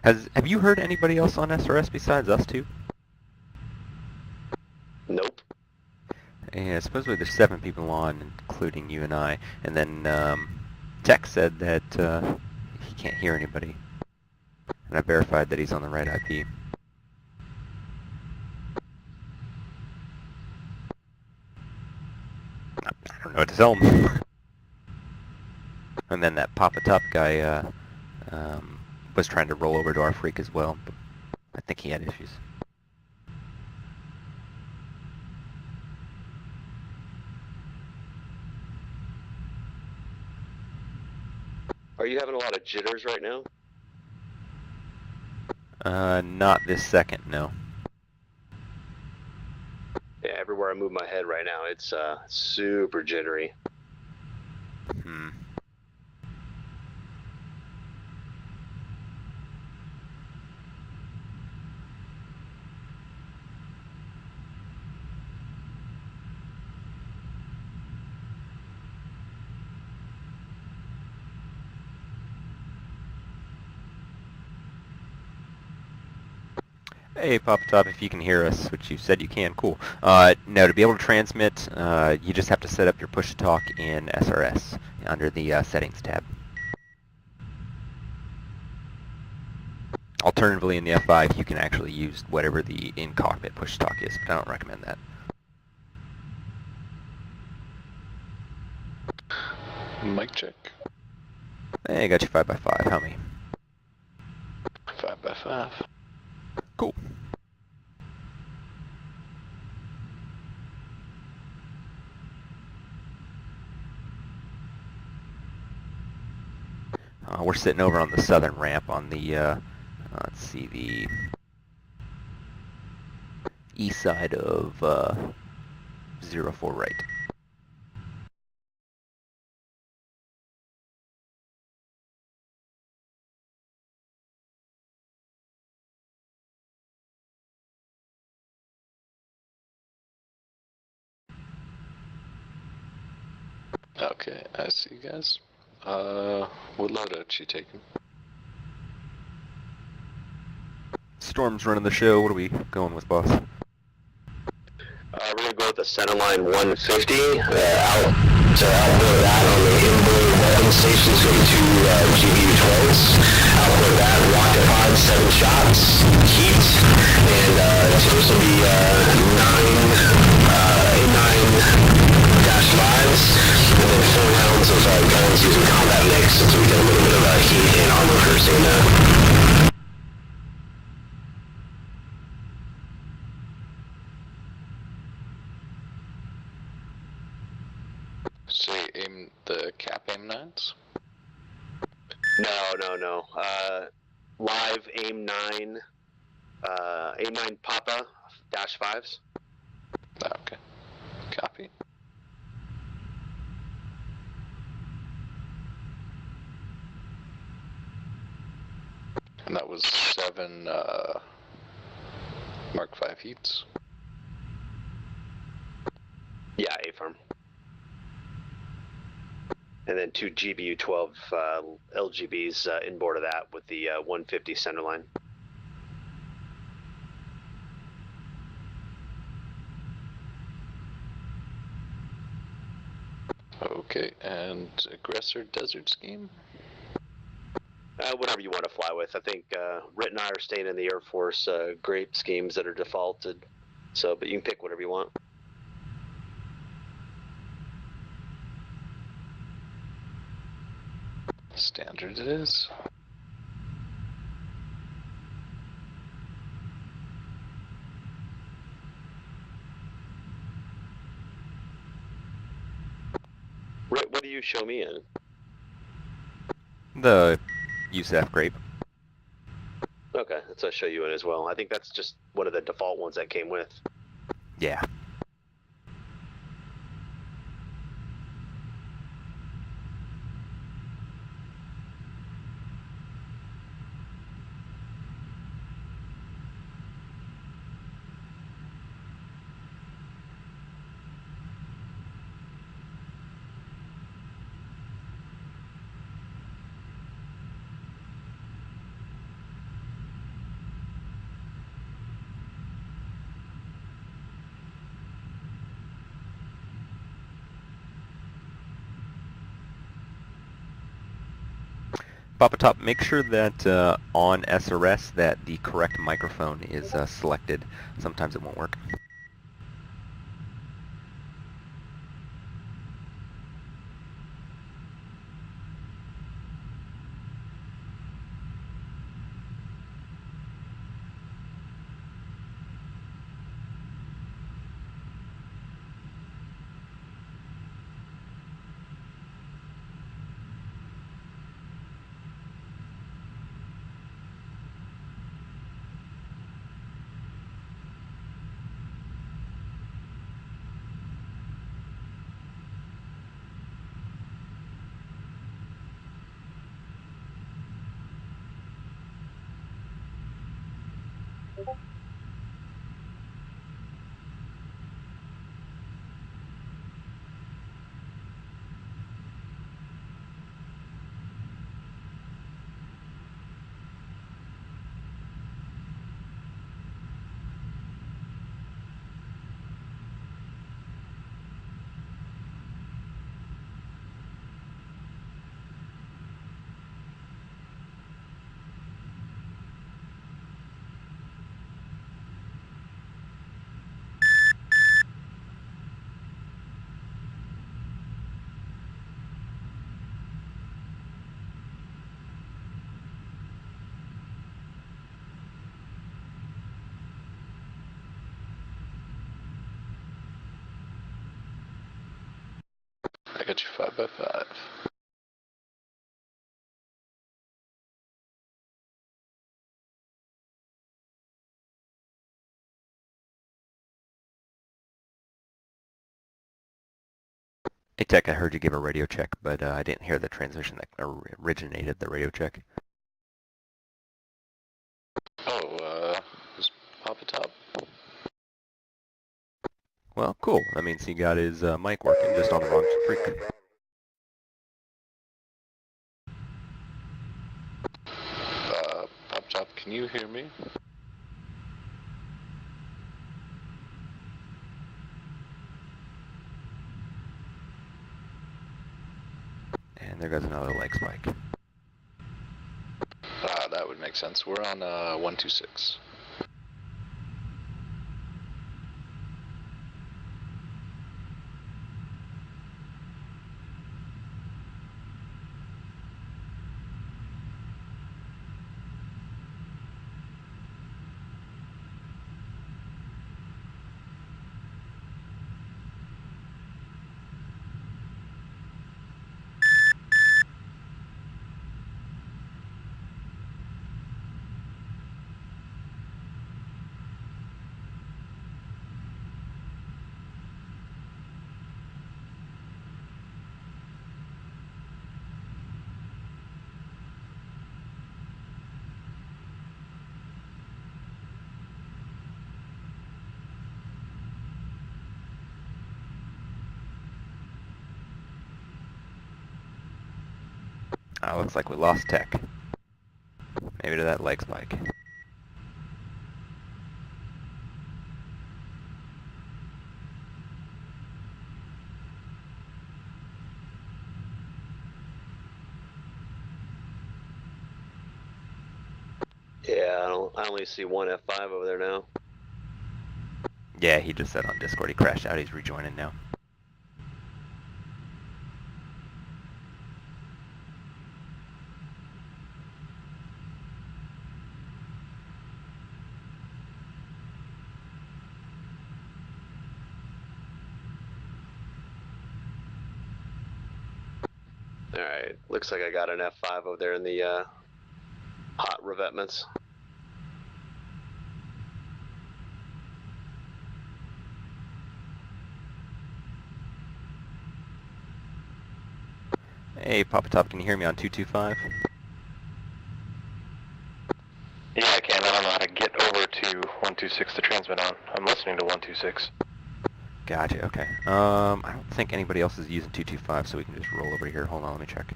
Have you heard anybody else on SRS besides us two? Nope. Yeah, supposedly there's 7 people on, including you and I. And then Tech said that he can't hear anybody. And I verified that he's on the right IP. I don't know what to tell him. And then that Papa Top guy was trying to roll over to our freak as well, but I think he had issues. Are you having a lot of jitters right now? Not this second, no. Yeah, everywhere I move my head right now, it's super jittery. Hmm. Hey, Papa Top, if you can hear us, which you said you can, cool. No, to be able to transmit, you just have to set up your push-to-talk in SRS under the Settings tab. Alternatively, in the F-5, you can actually use whatever the in-cockpit push-to-talk is, but I don't recommend that. Mic check. Hey, got you 5x5. How many? 5x5. Cool. We're sitting over on the southern ramp on the, let's see, the east side of 04 right. Okay, I see you guys. What loadout you taking? Storm's running the show. What are we going with, boss? We're gonna go with the centerline 150. Output of that on the inboard weapon station is going to be 2 GBU-12s. Output of that, rocket pod, 7 shots, heat, and this will be 9-5s, and then 4 rounds of guns using combat mix, so we get a little bit of heat and armor piercing there. So you aim the cap aim 9s? No. Live aim 9, aim 9 Papa -5s. Okay. Copy. And that was 7 Mark 5 heats. Yeah, A-firm. And then 2 GBU-12 LGBs inboard of that with the 150 centerline. Okay, and aggressor desert scheme? Whatever you want to fly with. I think Rit and I are staying in the Air Force grape schemes that are defaulted. So, but you can pick whatever you want. Standard it is. what do you show me in? The USEF grape. Okay, that's what I show you in as well. I think that's just one of the default ones that came with. Yeah. Papa Top, make sure that on SRS that the correct microphone is selected. Sometimes it won't work. I got you 5x5. Hey Tech, I heard you give a radio check, but I didn't hear the transmission that originated the radio check. Oh, was Papa Top. Well, cool. That means he got his mic working just on the wrong streak. Papa Top, can you hear me? And there goes another leg spike. That would make sense. We're on 126. Looks like we lost Tech. Maybe to that leg spike. Yeah, I only see one F5 over there now. Yeah, he just said on Discord he crashed out. He's rejoining now. All right, looks like I got an F5 over there in the hot revetments. Hey, Papa Top, can you hear me on 225? Yeah, I can. I don't know how to get over to 126 to transmit on. I'm listening to 126. Gotcha, okay. I don't think anybody else is using 225, so we can just roll over here. Hold on, let me check.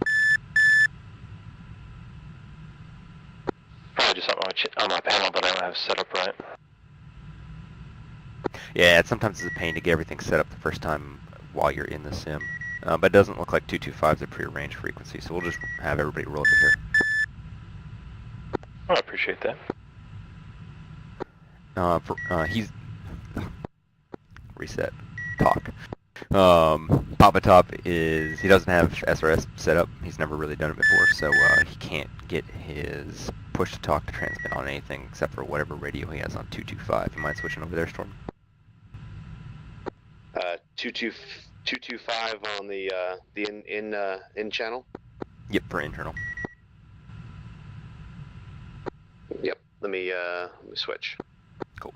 Probably just something on my panel that I don't have set up right. Yeah, sometimes it's a pain to get everything set up the first time while you're in the sim. But it doesn't look like 225 is a prearranged frequency, so we'll just have everybody roll over here. Oh, I appreciate that. He's... Reset. Talk. Papa Top is... He doesn't have SRS set up. He's never really done it before, so he can't get his push-to-talk to transmit on anything except for whatever radio he has on 225. You mind switching over there, Storm? 225 on the in channel. Yep, for internal. Yep. Let me switch. Cool.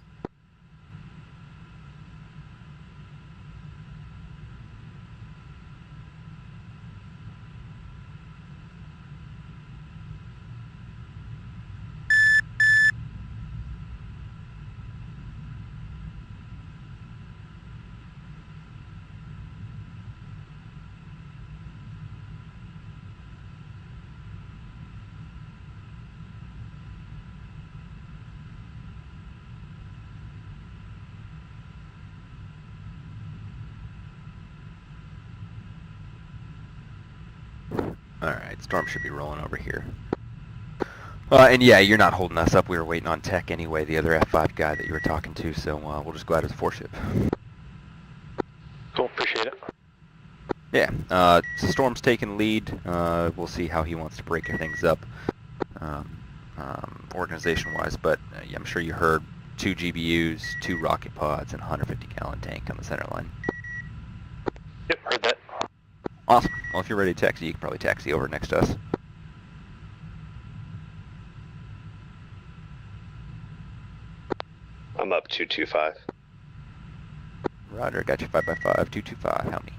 Alright, Storm should be rolling over here. And yeah, you're not holding us up. We were waiting on tech anyway, the other F5 guy that you were talking to, so we'll just go out as a 4-ship. Cool, appreciate it. Yeah, so Storm's taking lead. We'll see how he wants to break things up organization-wise, but yeah, I'm sure you heard 2 GBUs, 2 rocket pods, and a 150-gallon tank on the center line. Yep, heard that. Awesome. Well, if you're ready to taxi, you can probably taxi over next to us. I'm up 225. Roger, got you 5x5, 225. How many?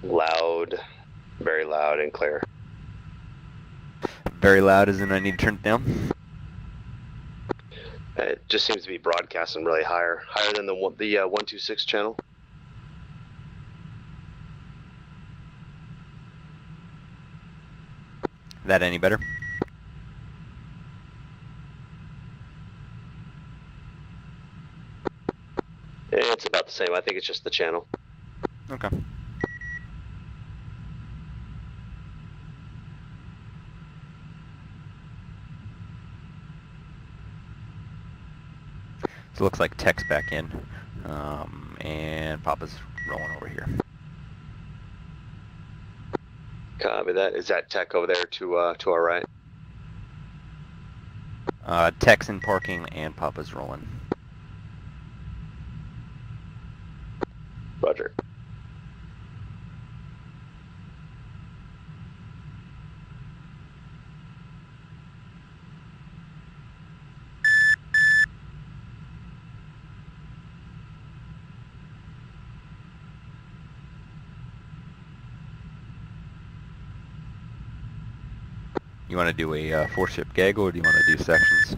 Loud, very loud and clear. Very loud as in I need to turn it down? It just seems to be broadcasting really higher than the 126 channel. That any better? It's about the same. I think it's just the channel. Okay. So it looks like Tech's back in, and Papa's rolling over here. Copy that. Is that tech over there to our right? Tech's in parking and Papa's rolling. Roger. You want to do a 4-ship gaggle, or do you want to do sections?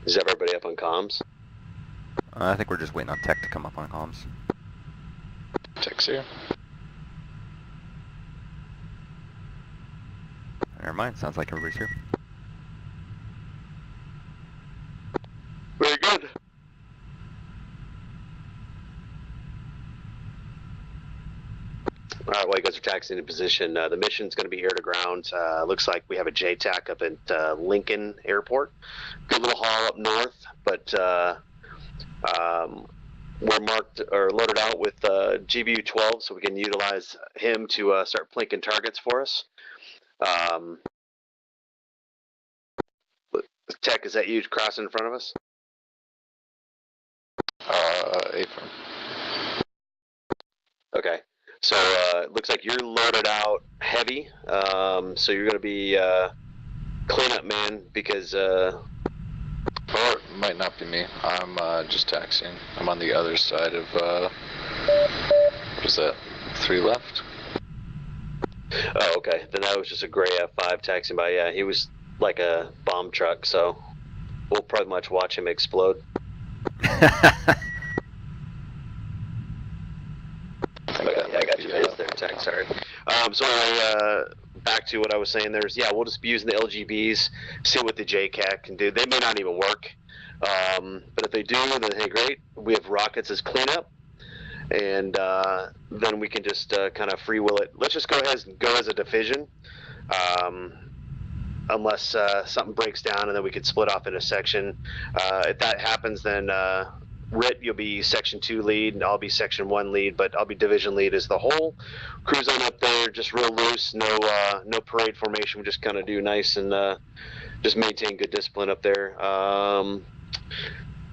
Is everybody up on comms? I think we're just waiting on Tech to come up on comms. Tech's here. Never mind, sounds like everybody's here. Very good. All right, while you guys are taxiing into position, the mission's going to be air to ground. Looks like we have a JTAC up at Lincoln Airport. Good little haul up north, but we're marked or loaded out with GBU 12, so we can utilize him to start plinking targets for us. Tech, is that you crossing in front of us? Affirm. Okay. So it looks like you're loaded out heavy. So you're going to be cleanup man because. Or it might not be me. I'm just taxiing. I'm on the other side of. What is that? 3 left. Oh, okay. Then that was just a gray F5 taxiing by. Yeah, he was like a bomb truck. So we'll pretty much watch him explode. Okay, yeah, I got you. It's their tech, sorry. So anyway, back to what I was saying. We'll just be using the LGBs, see what the JCAT can do. They may not even work, but if they do, then hey, great. We have rockets as cleanup, and then we can just kind of free will it. Let's just go ahead and go as a division, unless something breaks down, and then we could split off in a section. If that happens, then Rit, you'll be Section 2 lead, and I'll be Section 1 lead, but I'll be Division lead as the whole. Cruise on up there, just real loose, no parade formation. We just kind of do nice and just maintain good discipline up there. And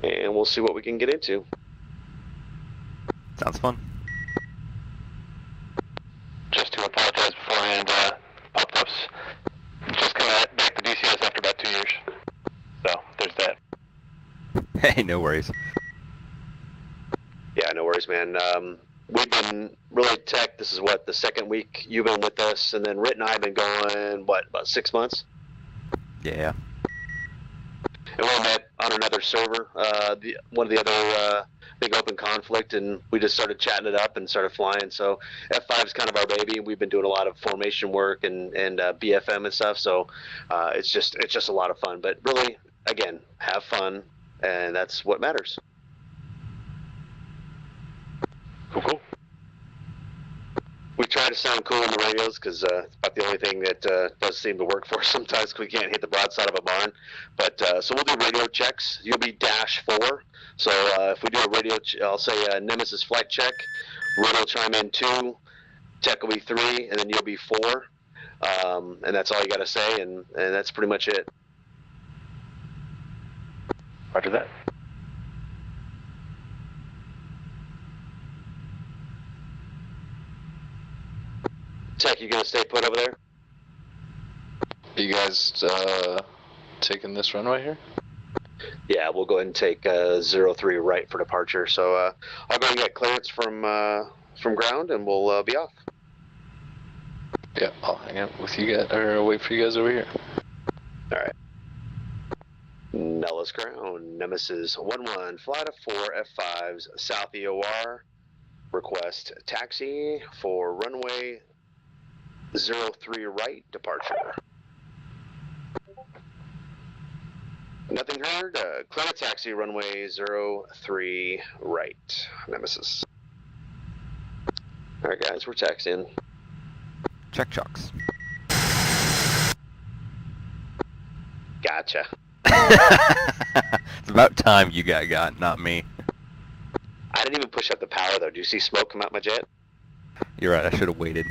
we'll see what we can get into. Sounds fun. Just to apologize beforehand, Ups just coming back to DCS after about 2 years. So, there's that. Hey, no worries. Yeah, no worries, man. We've been really tech. This is what, the second week you've been with us, and then Rit and I have been going, about 6 months? Yeah. And we met on another server, one of the other big open conflict, and we just started chatting it up and started flying. So F5 is kind of our baby. We've been doing a lot of formation work and BFM and stuff. So it's just a lot of fun. But really, again, have fun, and that's what matters. Cool. We try to sound cool in the radios because it's about the only thing that does seem to work for us sometimes because we can't hit the broadside of a barn. But so we'll do radio checks. You'll be -4. So if we do a radio, I'll say Nemesis flight check. Rit will chime in 2. Tech will be 3, and then you'll be 4. And that's all you got to say, and that's pretty much it. Roger that. Tech, you gonna stay put over there? Are you guys taking this runway here? Yeah, we'll go ahead and take 03 right for departure. So I'll go and get clearance from ground, and we'll be off. Yeah, I'll hang out with you guys, or wait for you guys over here. All right. Nellis ground, Nemesis 11, fly to 4 F5s, South EOR. Request taxi for runway 03 right, departure. Nothing heard. Clear taxi runway 03 right, Nemesis. All right, guys, we're taxiing. Check chocks. Gotcha. It's about time you got, not me. I didn't even push up the power though. Do you see smoke come out my jet? You're right, I should have waited.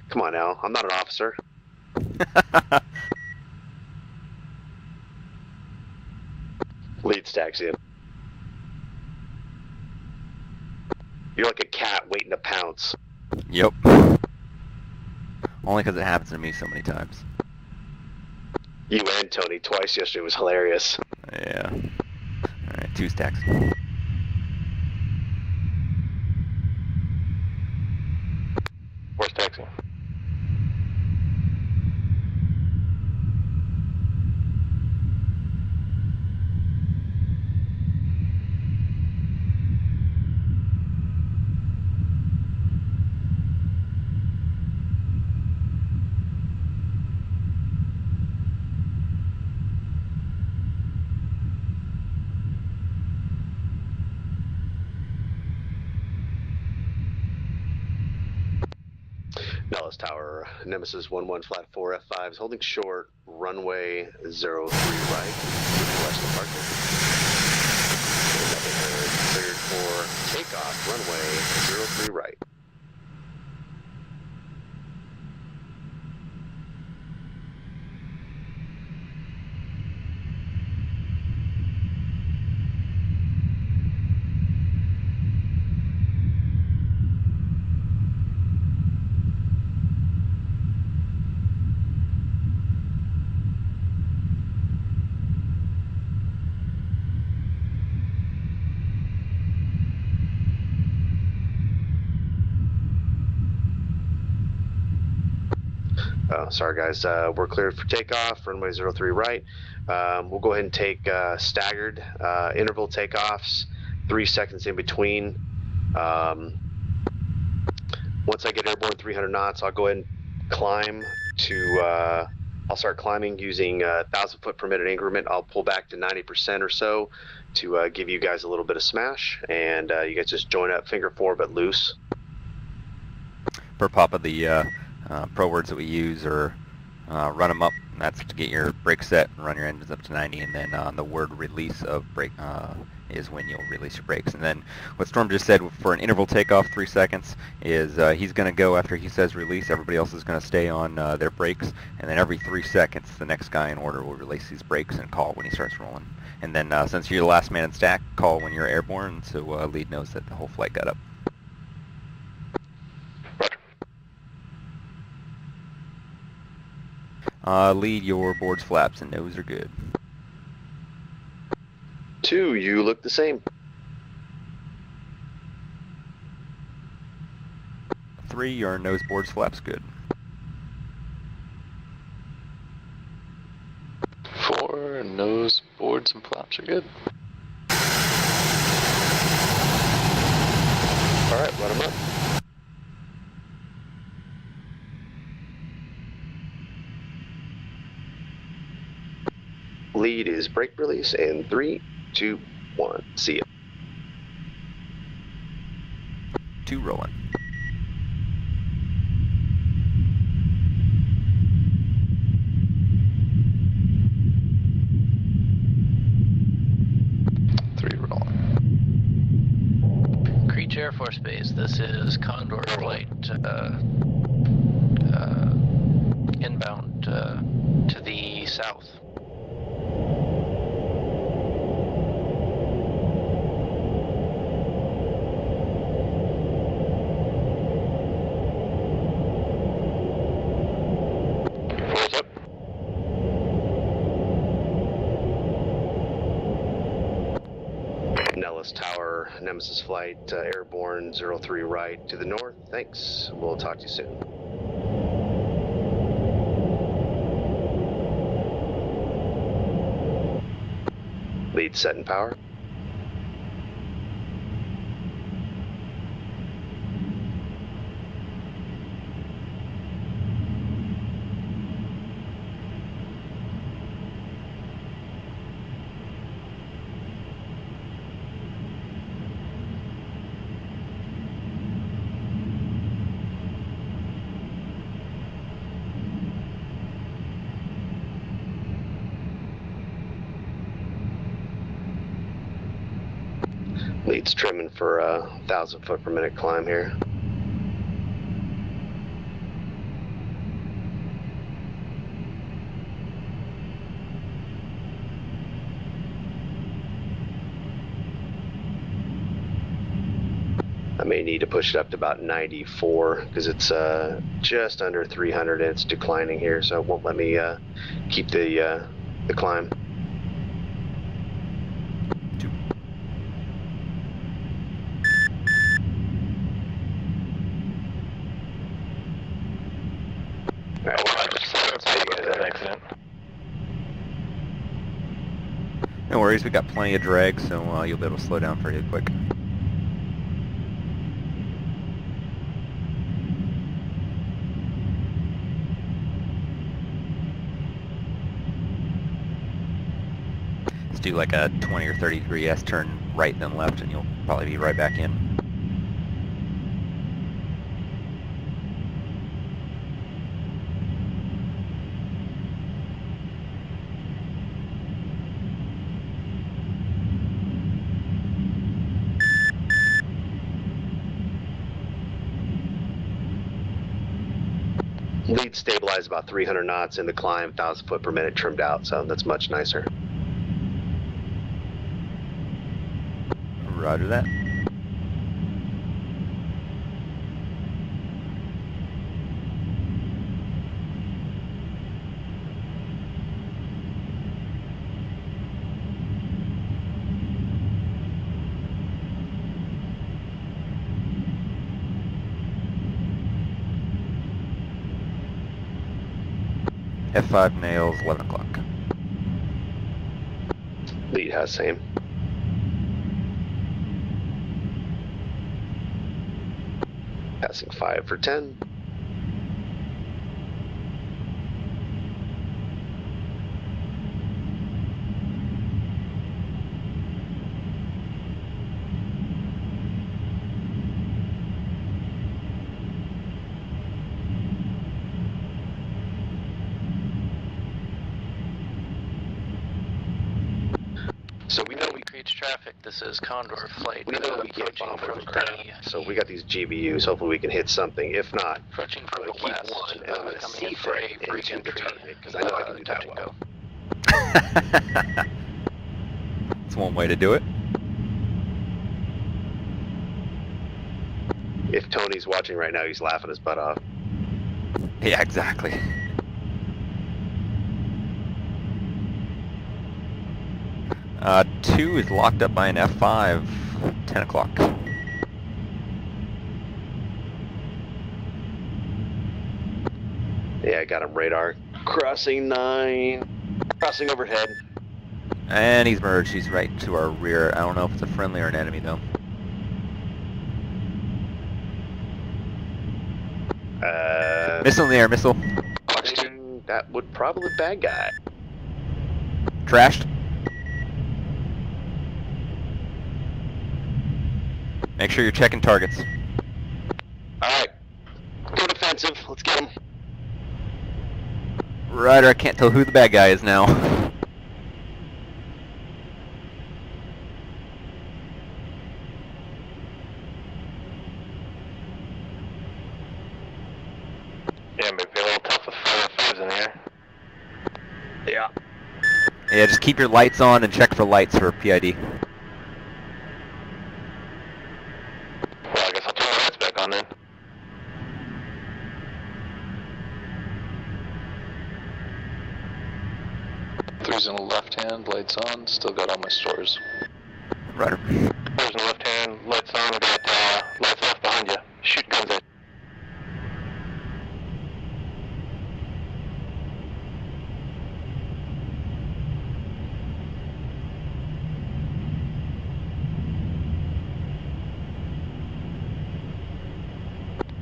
Come on now, I'm not an officer. Leads taxiing. You're like a cat waiting to pounce. Yep. Only because it happens to me so many times. You and Tony twice yesterday was hilarious. Yeah. Alright, 2 stacks. Where's taxi? Nellis Tower, Nemesis 11 flat 4 F5s, holding short, runway 03 right, request departure. Nothing heard, cleared for takeoff, runway 03 right. Oh, sorry guys. We're cleared for takeoff. Runway 03 right. We'll go ahead and take staggered interval takeoffs, 3 seconds in between. Once I get airborne 300 knots, I'll go ahead and climb to. I'll start climbing using 1,000 foot per minute increment. I'll pull back to 90% or so to give you guys a little bit of smash, and you guys just join up, finger forward but loose. Per Papa, the pro words that we use are run them up, and that's to get your brake set and run your engines up to 90, and then the word release of brake is when you'll release your brakes. And then what Storm just said for an interval takeoff, 3 seconds, is he's going to go after he says release. Everybody else is going to stay on their brakes, and then every 3 seconds the next guy in order will release his brakes and call when he starts rolling. And then since you're the last man in stack, call when you're airborne, so lead knows that the whole flight got up. Lead, your boards, flaps, and nose are good. 2, you look the same. 3, your nose, boards, flaps good. 4, nose, boards, and flaps are good. All right, let them up. Lead is brake release in 3, 2, 1. See ya. 2 rolling. Creech Air Force Base, this is Condor Flight inbound to the south. Nellis Tower, Nemesis Flight, airborne 03 right to the north. Thanks. We'll talk to you soon. Lead set and power. Lead's trimming for a 1,000 foot per minute climb here. I may need to push it up to about 94 because it's just under 300 and it's declining here, so it won't let me keep the climb. No worries, we got plenty of drag, so you'll be able to slow down pretty quick. Let's do like a 20 or 30 degree S-turn right then left, and you'll probably be right back in. Lead stabilized about 300 knots in the climb, 1,000 foot per minute trimmed out, so that's much nicer. Roger that. F5 nails 11 o'clock. Lead has same. Passing 5 for 10. So we know we Creech traffic, this is Condor flight. know we can't approaching bomb from over crap. the So we got these GBUs. Hopefully we can hit something. If not, approaching I'm from gonna the keep west, one, and I'm gonna coming see in for a into break the entry. tournament because I know I can do that touch and well. go. That's one way to do it. If Tony's watching right now, he's laughing his butt off. Yeah, exactly. Uh, 2 is locked up by an F5, 10 o'clock. Yeah, I got him radar. Crossing 9. Crossing overhead. And he's merged, he's right to our rear. I don't know if it's a friendly or an enemy though. Missile in the air, missile. That would probably bad guy. Trashed. Make sure you're checking targets. Alright. Go defensive. Let's get him. Ryder, I can't tell who the bad guy is now. Yeah, maybe a little tough with 5 in the air. Yeah. Yeah, just keep your lights on and check for lights for PID. Well, I guess I'll turn the lights back on then. Three's in the left hand, lights on, still got all my stores. Ryder. 4's in the left hand, lights on, got lights off behind you. Shoot guns at you.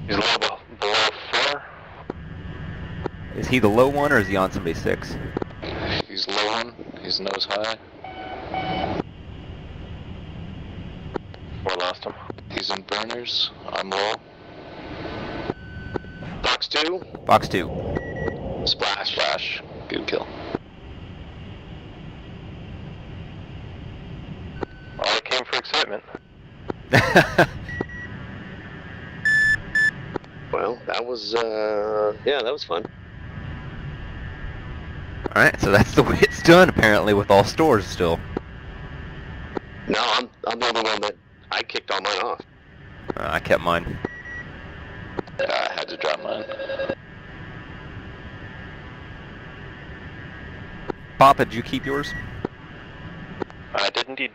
He's a little below 4. Is he the low one or is he on somebody's 6? He's low one, he's nose high. 4 lost him. He's in burners, I'm low. Box 2. Box 2. Splash. Flash, good kill. Well, I came for excitement. Well, that was, yeah, that was fun. Alright, so that's the way it's done apparently with all stores still. No, I'm the only one that I kicked all mine off. I kept mine. Yeah, I had to drop mine. Papa, did you keep yours? I did indeed.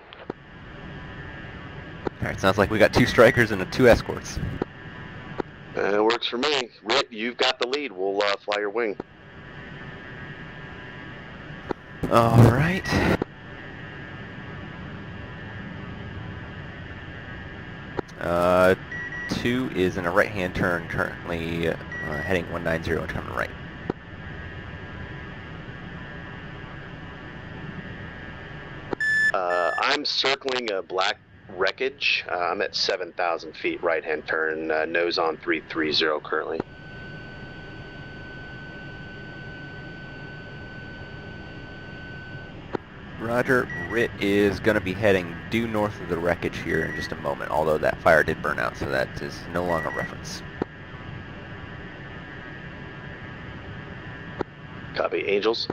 Alright, sounds like we got 2 strikers and 2 escorts. Works for me. Rit, you've got the lead. We'll fly your wing. Alright. Uh, 2 is in a right-hand turn, currently heading 190 and coming right. I'm circling a black wreckage. I'm at 7,000 feet, right-hand turn, nose on 330 currently. Roger, Rit is going to be heading due north of the wreckage here in just a moment, although that fire did burn out, so that is no longer a reference. Copy. Angels.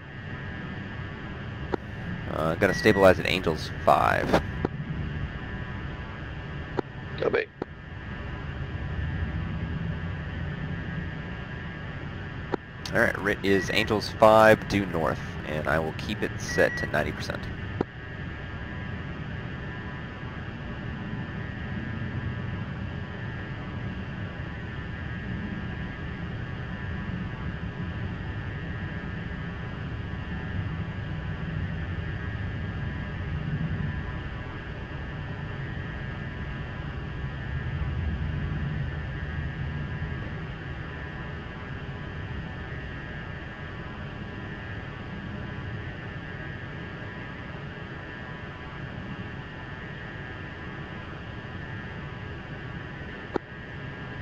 Going to stabilize at Angels 5. Copy. Alright, Rit is Angels 5 due north, and I will keep it set to 90%.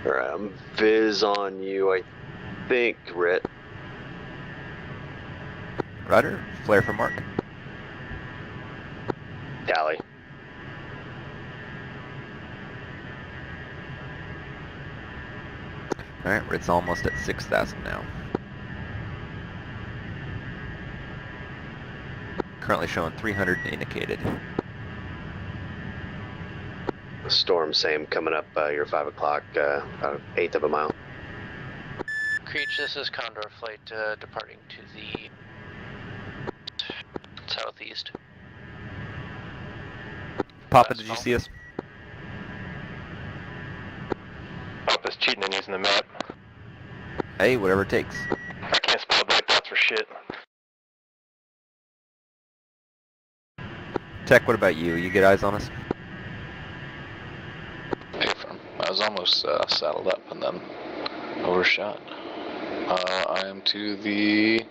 Alright, I'm Viz on you, I think, Rit. Roger. Flare for Mark. Tally. Alright, it's almost at 6,000 now. Currently showing 300 indicated. Storm, same, coming up your 5 o'clock, about an eighth of a mile. Creech, this is Condor Flight departing to the southeast. Papa, did you see us? Papa's cheating and using the map. Hey, whatever it takes. I can't spell black dots for shit. Tech, what about you? You get eyes on us? Hey, firm. I was almost saddled up and then overshot. I am to the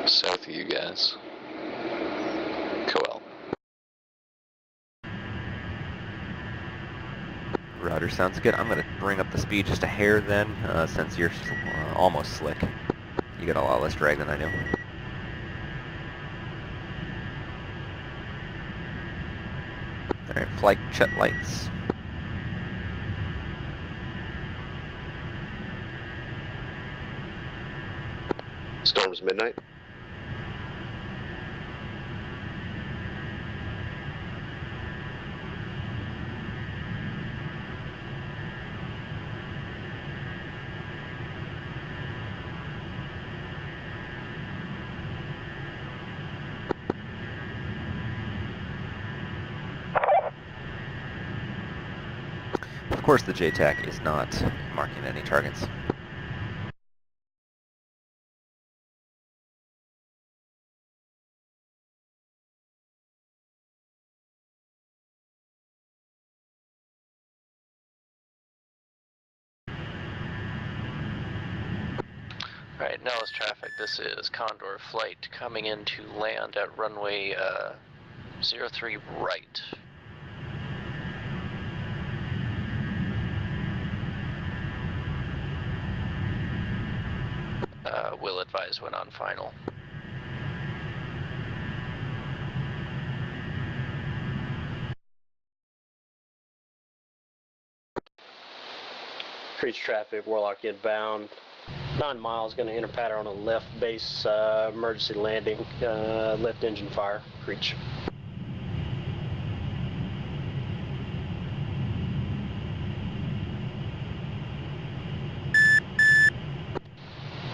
south of you guys. Coel. Roger, sounds good. I'm gonna bring up the speed just a hair then, since you're almost slick. You got a lot less drag than I do. Alright, flight check lights. Storm's midnight. Of course the JTAC is not marking any targets. Alright, Nellis traffic, this is Condor Flight coming in to land at runway 03 right. Will advise when on final. Creech traffic, Warlock inbound. 9 miles, going to enter pattern on a left base, emergency landing, left engine fire, Creech.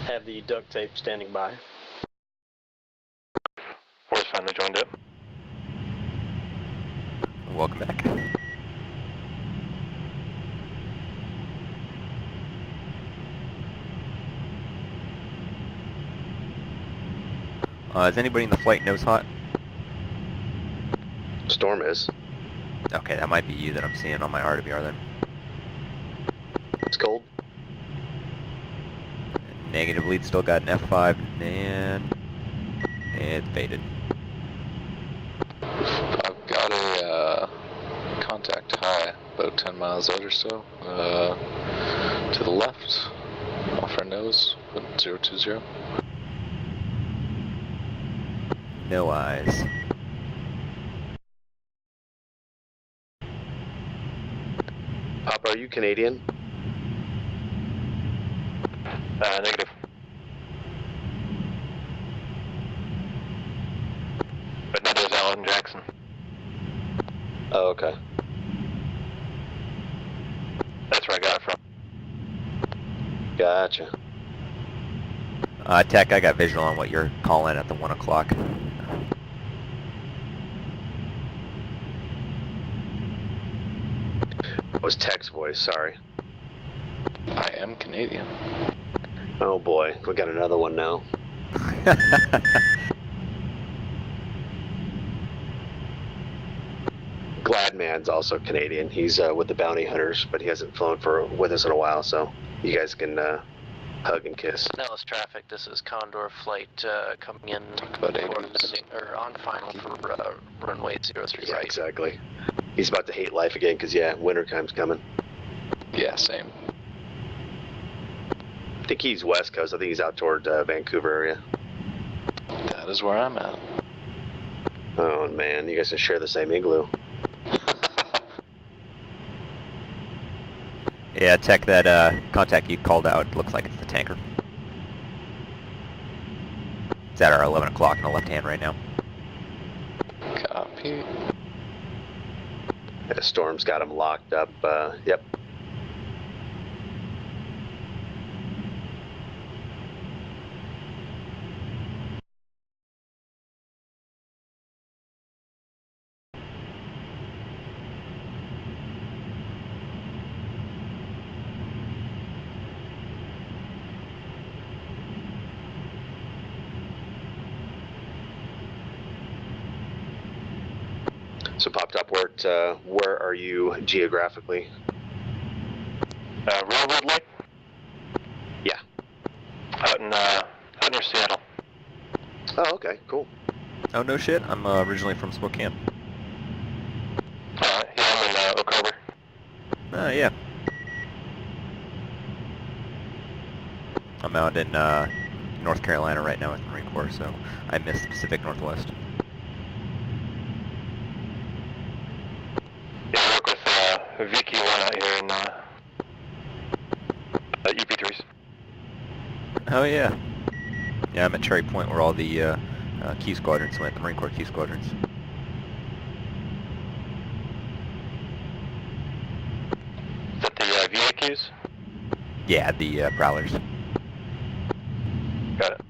Have the duct tape standing by. Force finally joined up. Welcome back. Is anybody in the flight nose hot? Storm is. Okay, that might be you that I'm seeing on my RWR then. It's cold. Negative lead, still got an F5, and it faded. I've got a contact high, about 10 miles out or so, to the left, off our nose, 020. No eyes. Papa, are you Canadian? Negative. But neither is Alan Jackson. Oh, okay. That's where I got it from. Gotcha. Tech, I got visual on what you're calling at the 1 o'clock. It was Tech's voice, sorry. I am Canadian. Oh boy, we got another one now. Gladman's also Canadian. He's with the Bounty Hunters, but he hasn't flown with us in a while, so you guys can hug and kiss. Nellis traffic, this is Condor Flight coming in About 8 for minutes. or on final for runway 03 Yeah, right. exactly. He's about to hate life again because, yeah, winter time's coming. Yeah, same. think he's West Coast. I think he's out toward Vancouver area. That is where I'm at. Oh man, you guys can share the same igloo. Yeah, Tech, that contact you called out looks like it's the tanker. It's at our 11 o'clock on the left hand right now. Copy. Yeah, Storm's got him locked up. Yep. So Pop Top, where are you geographically? Railroad Lake? Yeah. Out near Seattle. Oh, okay, cool. Oh, no shit. I'm originally from Spokane. Yeah, I'm in Oak Harbor. Oh, yeah. I'm out in North Carolina right now with the Marine Corps, so I miss the Pacific Northwest. Yeah, I work with VQ1 out here in EP3s. Oh, yeah. Yeah, I'm at Cherry Point where all the Q squadrons went, the Marine Corps Q squadrons. Is that the VAQs? Yeah, the Prowlers. Got it.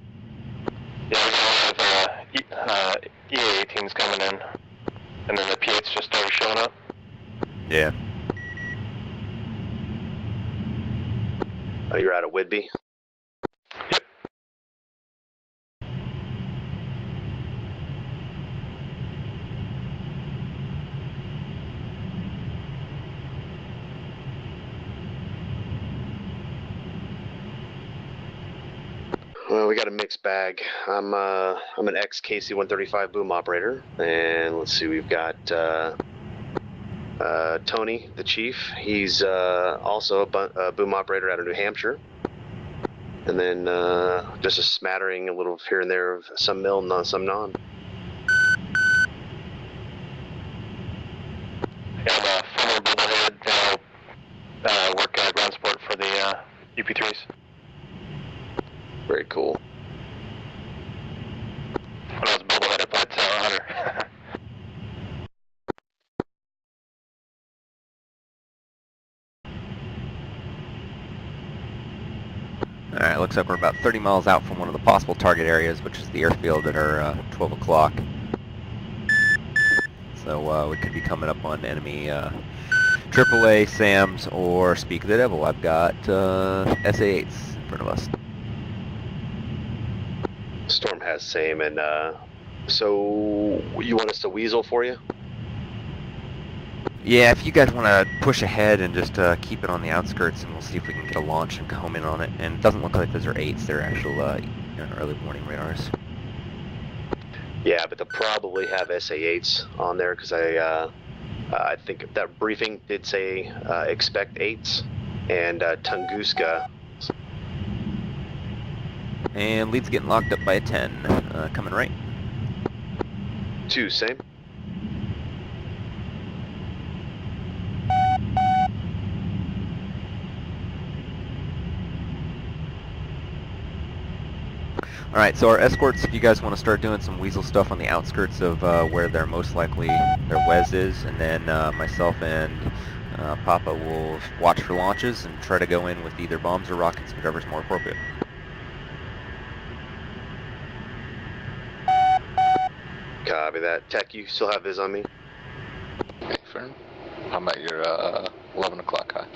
Yeah, we got a lot of EA-18s coming in, and then the P8s just started showing up. Yeah. Oh, you're out of Whidbey? Yep. Well, we got a mixed bag. I'm an ex KC-135 boom operator, and let's see, we've got Tony, the chief. He's also a boom operator out of New Hampshire, and then just a smattering, a little here and there of some mil, some non. Yeah, I'm a former bubblehead, work ground support for the UP3s. Very cool. When I was bubblehead, I played Hunter. Alright, looks like we're about 30 miles out from one of the possible target areas, which is the airfield at our 12 o'clock. So we could be coming up on enemy AAA, SAMs, or Speak of the Devil. I've got SA-8s in front of us. Storm has same, and so you want us to weasel for you? Yeah, if you guys want to push ahead and just keep it on the outskirts, and we'll see if we can get a launch and home in on it. And it doesn't look like those are 8s; they're actual early warning radars. Yeah, but they'll probably have SA-8s on there because I think that briefing did say expect 8s, and Tunguska. And lead's getting locked up by a 10, coming right. 2, same. Alright, so our escorts, if you guys want to start doing some weasel stuff on the outskirts of where they're most likely their WES is, and then myself and Papa will watch for launches and try to go in with either bombs or rockets, whichever's more appropriate. Copy that. Tech, you still have Viz on me? Okay, firm. I'm at your 11 o'clock high.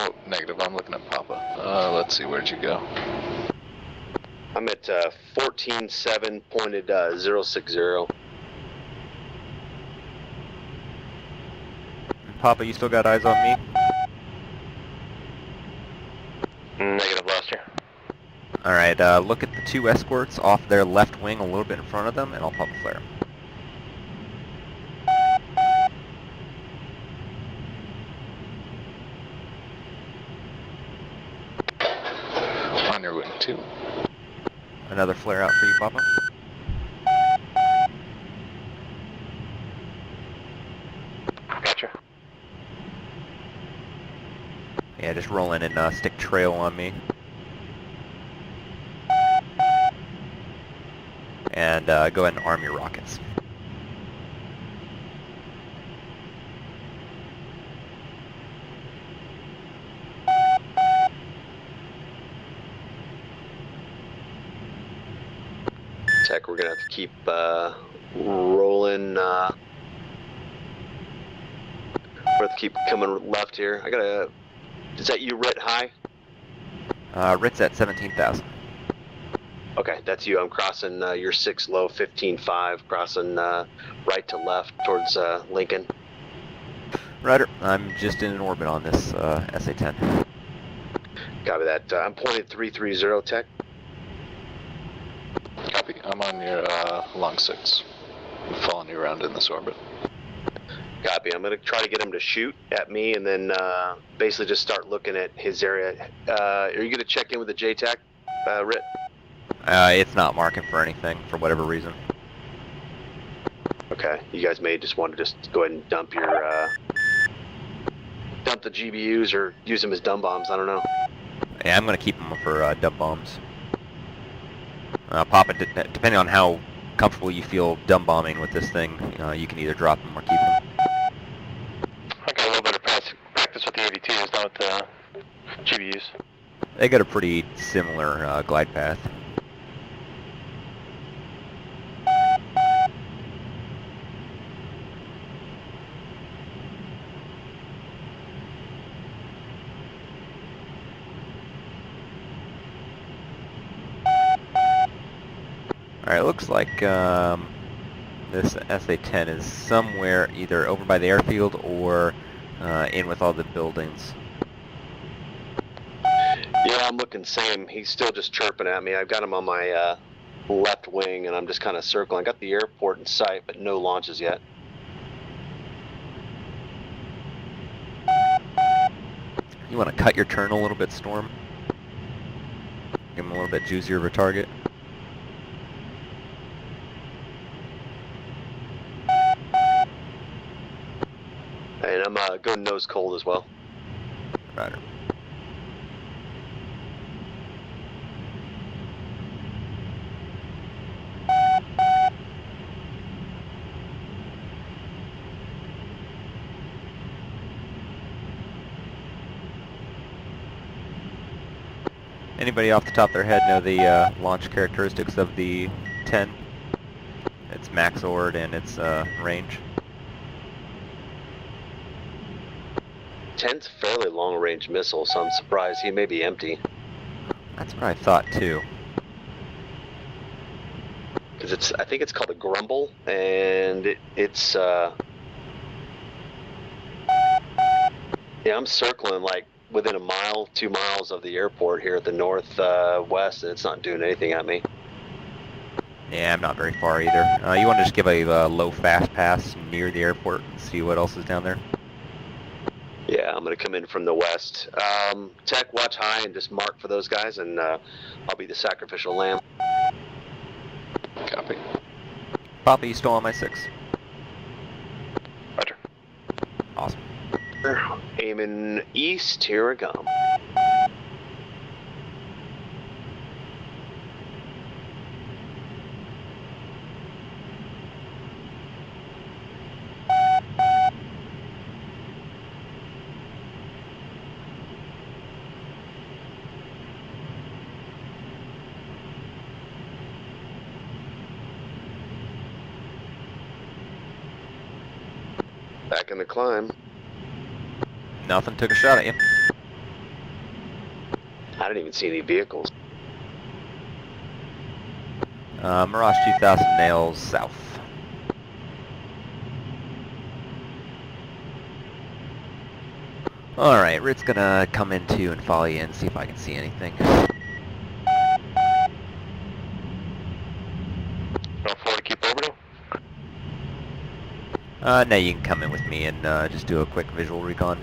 Oh, negative. I'm looking at Papa. Let's see, where'd you go? I'm at 14-7 pointed 060. Papa, you still got eyes on me? Negative, lost you. Alright, look at the 2 escorts off their left wing a little bit in front of them, and I'll pop a flare. 2. Another flare out for you, Papa. Gotcha. Yeah, just roll in and stick trail on me. And go ahead and arm your rockets. Tech, we're gonna have to keep rolling. We're gonna have to keep coming left here. I gotta. Is that you, Rit High? Rit's at 17,000. Okay, that's you. I'm crossing your 6 low, 15.5, crossing right to left towards Lincoln. Ryder, I'm just in an orbit on this SA-10. Copy that. I'm pointed 330, Tech. Copy. I'm on your long 6. I'm following you around in this orbit. Copy. I'm going to try to get him to shoot at me and then basically just start looking at his area. Are you going to check in with the JTAC, Rit? It's not marking for anything, for whatever reason. Okay. You guys may just want to just go ahead and dump your... dump the GBUs or use them as dumb bombs. I don't know. Yeah, I'm going to keep them for dump bombs. Papa, depending on how comfortable you feel dumb bombing with this thing, you can either drop them or keep them. I got a little bit of practice with the 82s, not with the GBUs. They got a pretty similar glide path. Alright, looks like this SA-10 is somewhere either over by the airfield or in with all the buildings. Yeah, I'm looking same. He's still just chirping at me. I've got him on my left wing, and I'm just kind of circling. I got the airport in sight, but no launches yet. You want to cut your turn a little bit, Storm? Give him a little bit juicier of a target. And I'm going nose cold as well. Ryder. Anybody off the top of their head know the launch characteristics of the 10? Its max ord and its range. 10's a fairly long-range missile, so I'm surprised he may be empty. That's what I thought too. Because I think it's called a grumble, and it's yeah, I'm circling like within a mile, 2 miles of the airport here at the northwest, and it's not doing anything at me. Yeah, I'm not very far either. You want to just give a low fast pass near the airport and see what else is down there? Yeah, I'm going to come in from the west. Tech, watch high and just mark for those guys, and I'll be the sacrificial lamb. Copy. Papa, you still on my 6? Roger. Awesome. Aiming east, here I come. Back in the climb. Nothing took a shot at you. I didn't even see any vehicles. Mirage 2000 nails south. Alright, Rit's gonna come in too and follow you and see if I can see anything. Going forward to keep orbiting? No, you can come in with me and just do a quick visual recon.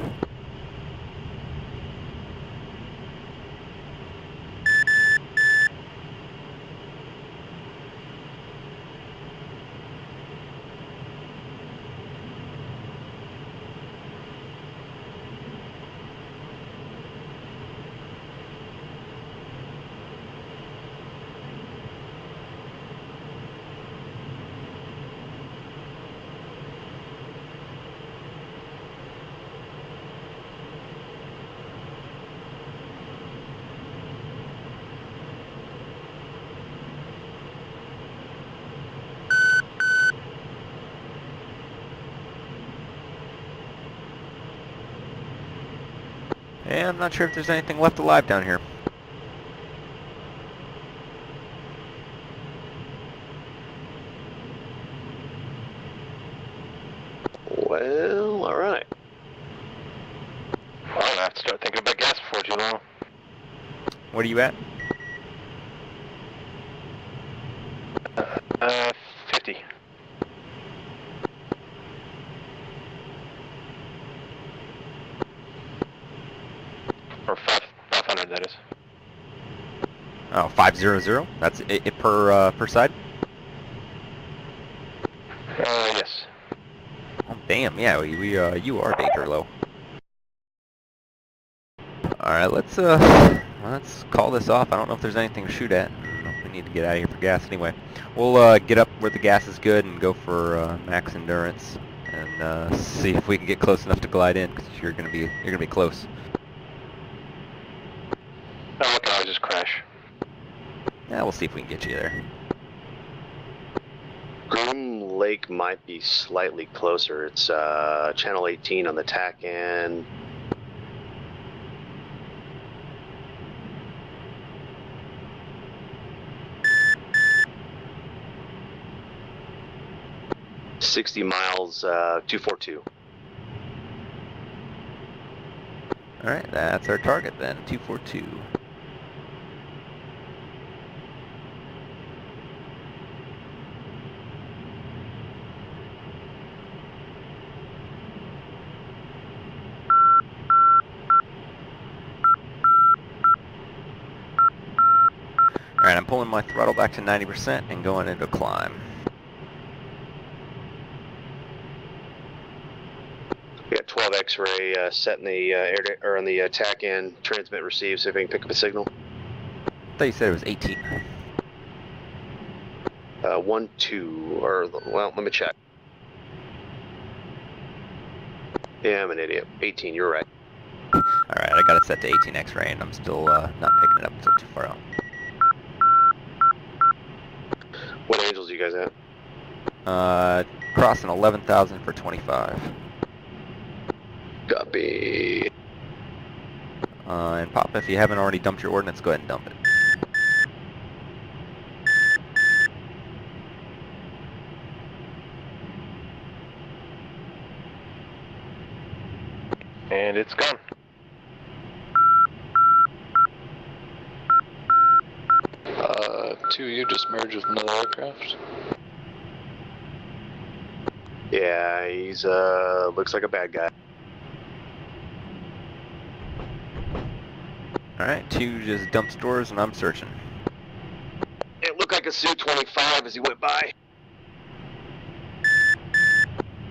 And I'm not sure if there's anything left alive down here. Well, all right. Well, I'm gonna have to start thinking about gas before too long. What are you at? 50. Or 500, that is. Oh, 500. That's it per side. Yes. Oh, damn. Yeah, you are danger low. All right, let's call this off. I don't know if there's anything to shoot at. We need to get out of here for gas anyway. We'll get up where the gas is good and go for max endurance and see if we can get close enough to glide in, because you're gonna be close. Oh, we can always just crash. Yeah, we'll see if we can get you there. Groom Lake might be slightly closer. It's channel 18 on the tack end. $60 miles, 242. All right, that's our target then, 242. All right, I'm pulling my throttle back to 90% and going into climb. We got 12 X-ray set in the or on the tack end, transmit receive, see if we can pick up a signal. I thought you said it was 18. 1, 2, or well, let me check. Yeah, I'm an idiot. 18, you're right. All right, I got it set to 18 X-ray, and I'm still not picking it up until too far out. What angels are you guys at? Crossing 11,000 for 25. Copy. And Pop, if you haven't already dumped your ordnance, go ahead and dump it. And it's gone. Two of you just merged with another aircraft. Yeah, he's looks like a bad guy. Alright, 2 just dumped stores and I'm searching. It looked like a Su-25 as he went by.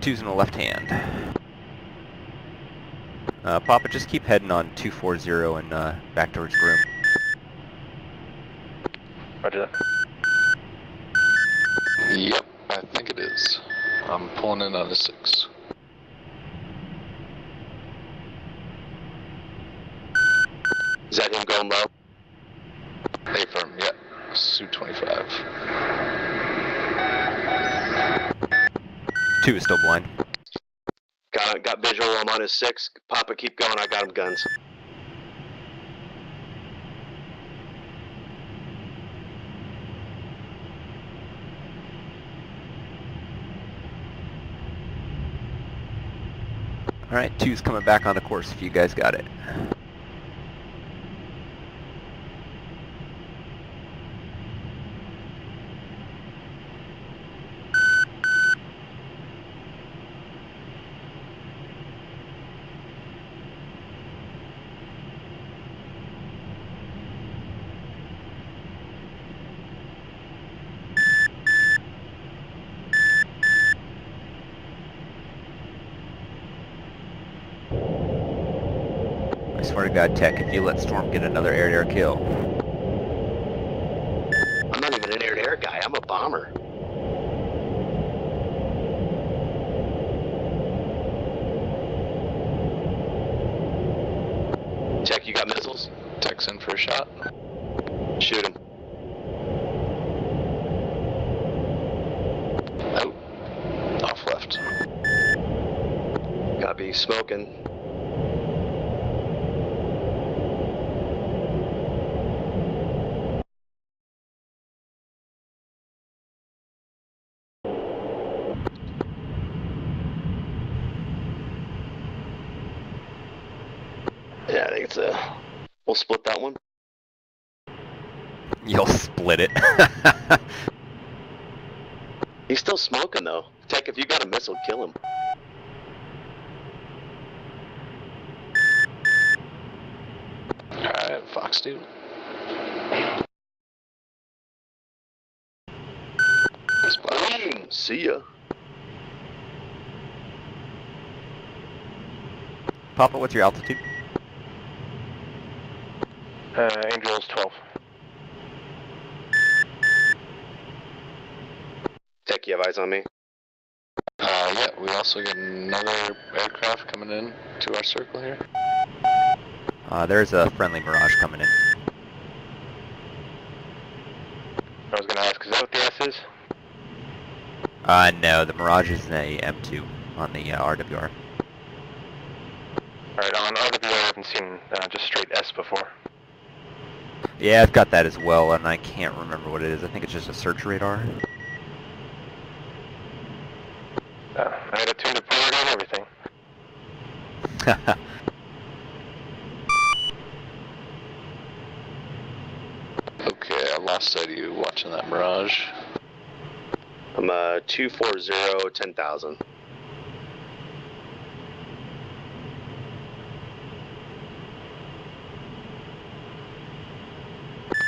2's in the left hand. Papa, just keep heading on 240 and back towards Groom. Roger that. Yep, I think it is. I'm pulling in on a 6. Is that him going low? Affirm, yep. Su-25. 2 is still blind. Got visual. I'm on his 6. Papa, keep going. I got him guns. Alright, 2's coming back on the course if you guys got it. I swear to God, Tech, if you let Storm get another air-to-air kill. I'm not even an air-to-air guy. I'm a bomber. Tech, you got missiles? Tech's in for a shot. Shoot him. Oh, off left. Copy. Smoking. Yeah, I think it's a. We'll split that one. You'll split it. He's still smoking though. Tech, if you got a missile, kill him. Alright, Fox 2. Splash. See ya. Papa, what's your altitude? Angel's 12. Tech, you have eyes on me? Yeah, we also get another aircraft coming in to our circle here. There's a friendly Mirage coming in. I was gonna ask, is that what the S is? No, the Mirage is a M2 on the RWR. Alright, on RWR I haven't seen just straight S before. Yeah, I've got that as well, and I can't remember what it is. I think it's just a search radar. I had to tune the power and everything. Okay, I lost sight of you watching that Mirage. I'm 240, 10,000.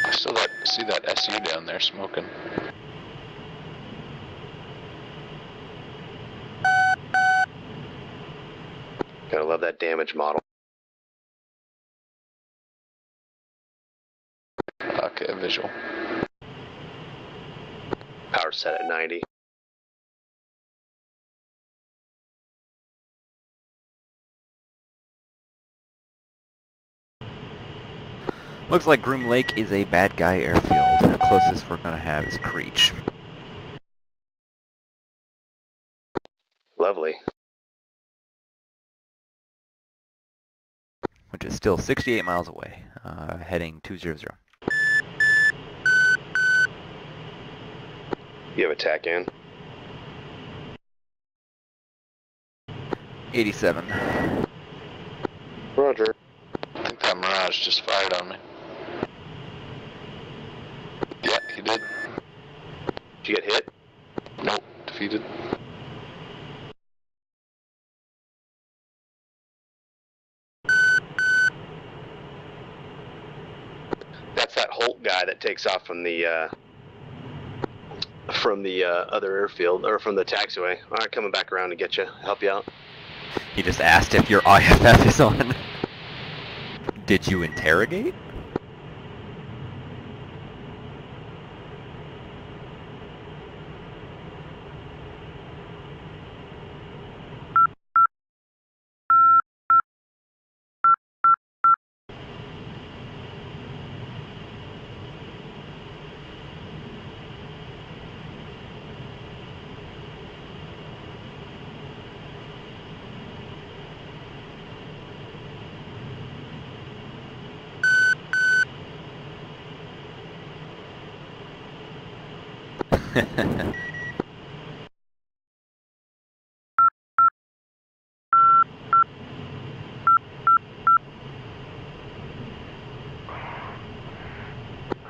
I still see that SU down there smoking. Gotta love that damage model. Okay, visual. Power set at 90. Looks like Groom Lake is a bad guy airfield. The closest we're gonna have is Creech. Lovely. Which is still 68 miles away, heading 200. You have attack in? 87. Roger. I think that Mirage just fired on me. Yeah, he did. Did you get hit? Nope, defeated. That's that Holt guy that takes off from the other airfield, or from the taxiway. Alright, coming back around to get you, help you out. He just asked if your IFF is on. Did you interrogate?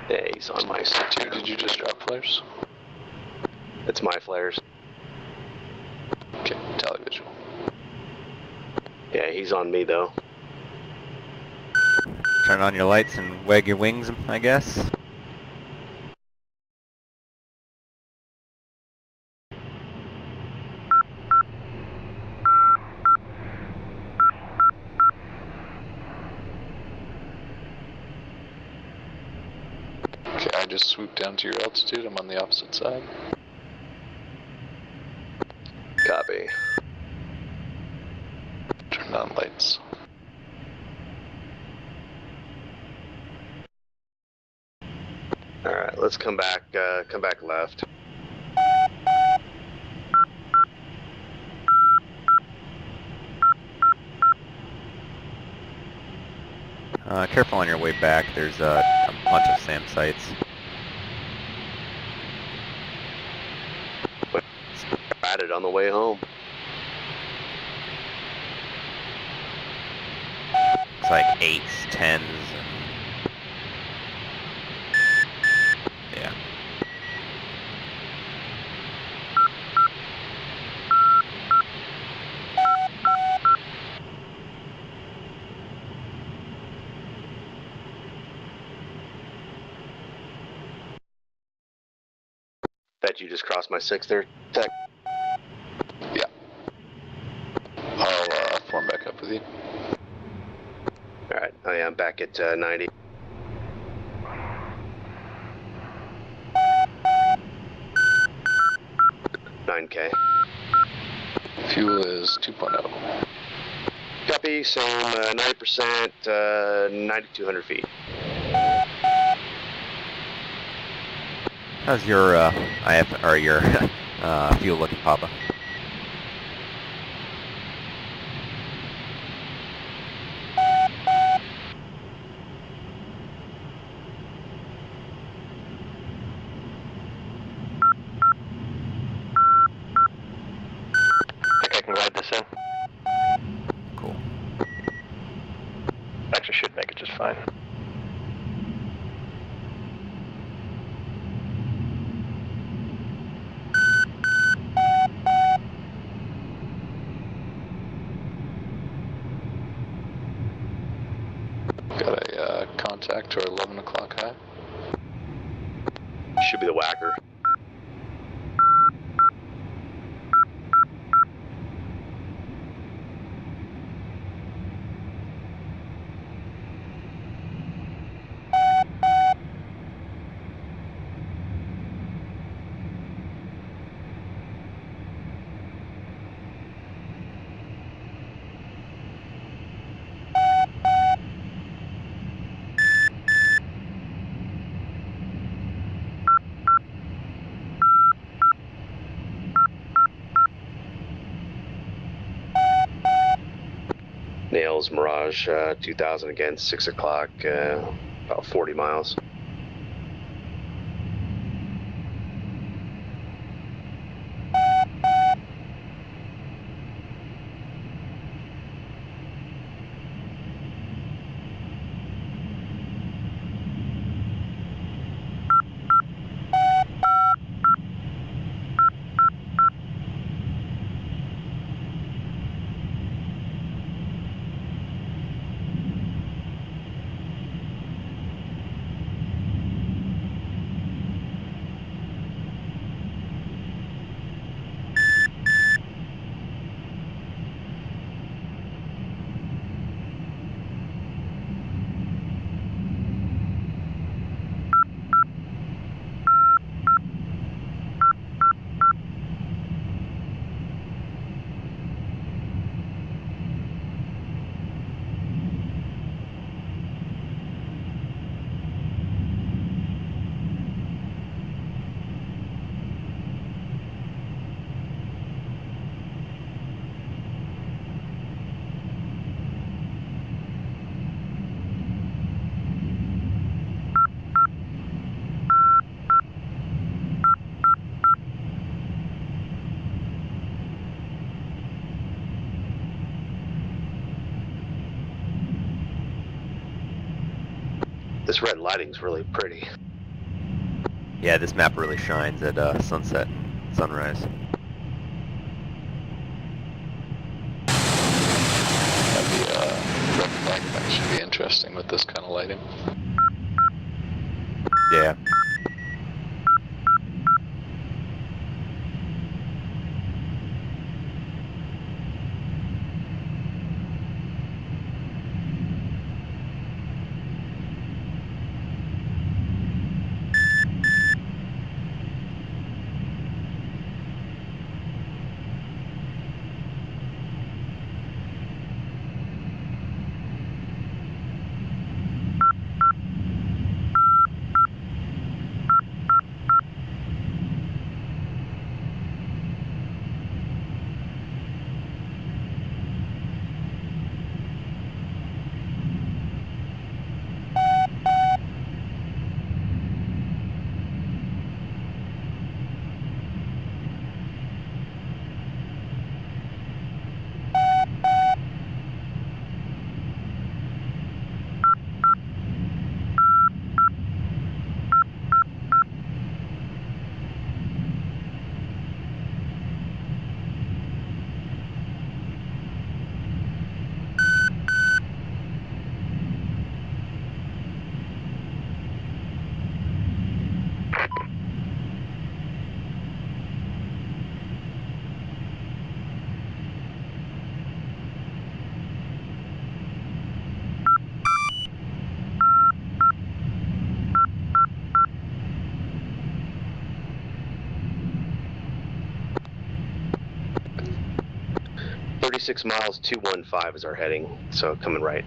Yeah, he's on my side too. Did you just drop flares? It's my flares. Okay, televisual. Yeah, he's on me though. Turn on your lights and wag your wings, I guess. Okay, I just swooped down to your altitude. I'm on the opposite side. Copy. Turned on lights. Alright, let's come back left. Careful on your way back. There's a bunch of SAM sites. At it on the way home. looks like 8s, 10s, and yeah. Bet you just crossed my 6 there, Tech. Yeah. I'll form back up with you. Alright, I am back at 90. $9K. Fuel is 2.0. Copy, same 90%, 9,200 feet. How's your IF or your fuel looking, Papa? I think I can glide this in. Cool. Actually, should make it just fine. Got a contact to our 11 o'clock high. Should be the whacker. Nails, Mirage, 2000 again, 6 o'clock, about 40 miles. This red lighting's really pretty. Yeah, this map really shines at sunset, sunrise. Red flag thing should be interesting with this kind of lighting. Yeah. 36 miles 215 is our heading, so coming right.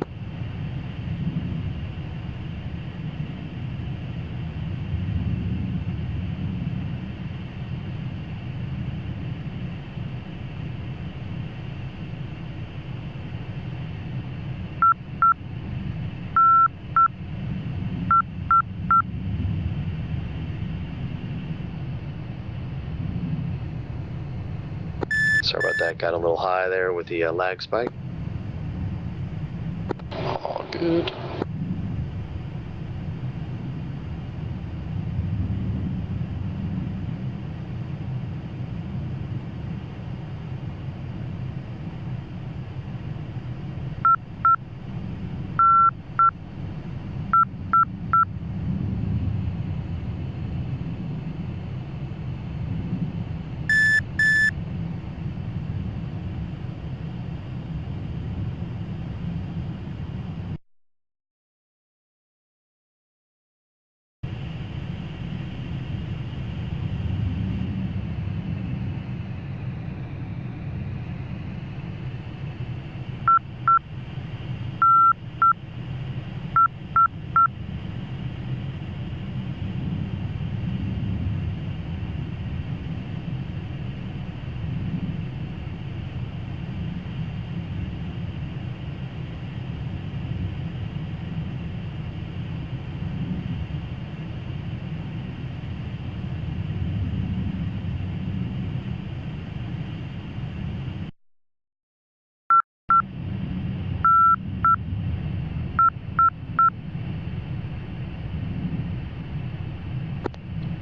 Sorry about that, got a little high there with the lag spike. All good.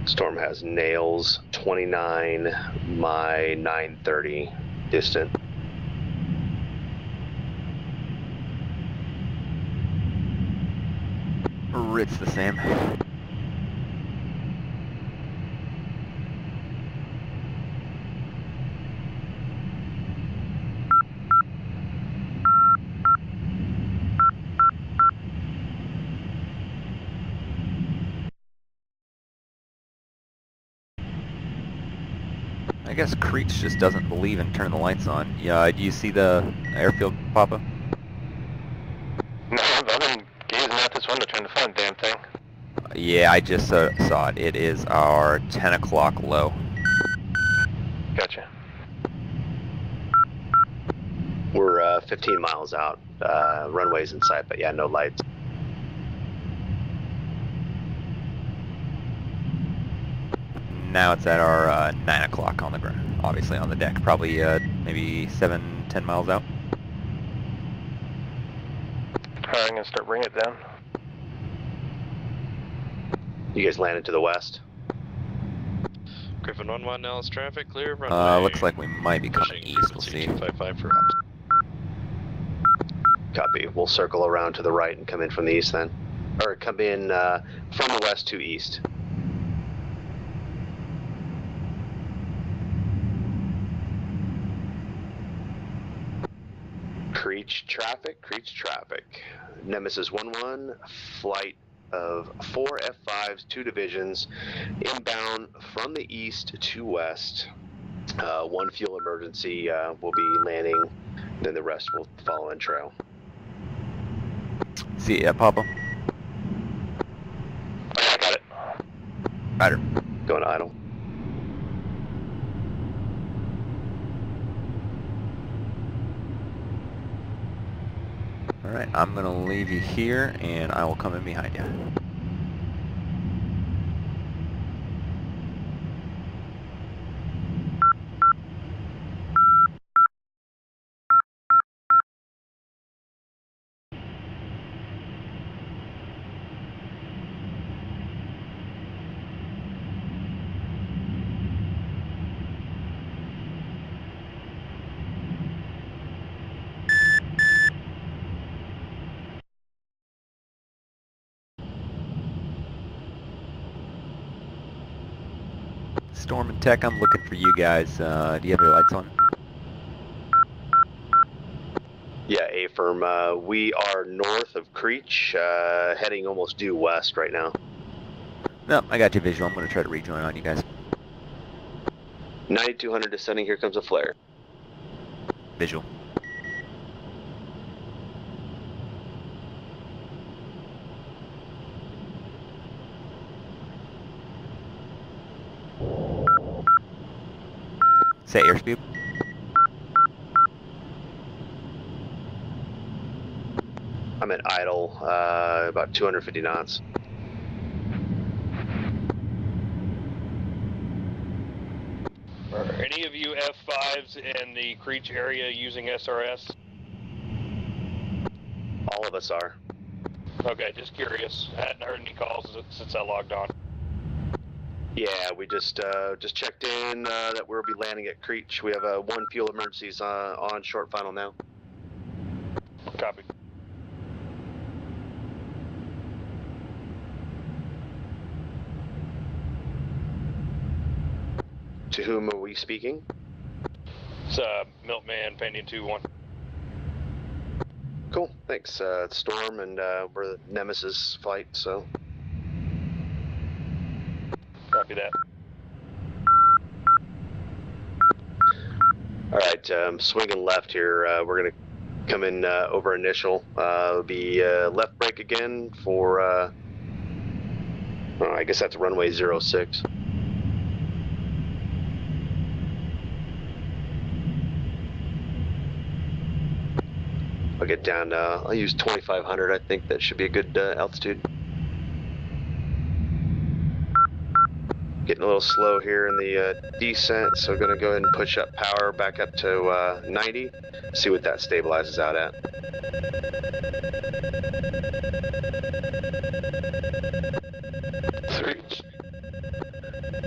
Storm has nails 29, my 930 distant. It's the same. I guess Creech just doesn't believe in turning the lights on. Yeah, do you see the airfield, Papa? No, I've been gazing out this window trying to find the damn thing. Yeah, I just saw it. It is our 10 o'clock low. Gotcha. We're 15 miles out. Runway's in sight, but yeah, no lights. Now it's at our 9 o'clock on the ground, obviously on the deck. Probably maybe 7-10 miles out. Alright, I'm gonna start bringing it down. You guys landed to the west. Griffin 1-1 now is traffic clear. Runway. Looks like we might be coming east. We'll see. 255 for ops. Copy. We'll circle around to the right and come in from the east then. Or come in from the west to east. Creech traffic. Nemesis 1-1, flight of 4 F-5s, 2 divisions, inbound from the east to west. 1 fuel emergency will be landing, then the rest will follow in trail. See ya, Papa. I got it. Rider. Going idle. Alright, I'm going to leave you here, and I will come in behind you. Storm and Tech, I'm looking for you guys. Do you have your lights on? Yeah, A-firm. We are north of Creech, heading almost due west right now. No, I got you visual. I'm going to try to rejoin on you guys. 9200 descending, here comes a flare. Visual. Set airspeed. I'm at idle, about 250 knots. Are any of you F5s in the Creech area using SRS? All of us are. Okay, just curious. I hadn't heard any calls since I logged on. Yeah, we just checked in that we'll be landing at Creech. We have one fuel emergencies on short final now. Copy. To whom are we speaking? It's Milkman, Pending 2-1. Cool, thanks. It's Storm, and we're the Nemesis flight, so. Copy that. All right, swinging left here. We're gonna come in over initial. It'll be left brake again for. Oh, I guess that's runway 06. I'll get down. I'll use 2,500. I think that should be a good altitude. Getting a little slow here in the descent, so I'm gonna go ahead and push up power back up to 90. See what that stabilizes out at.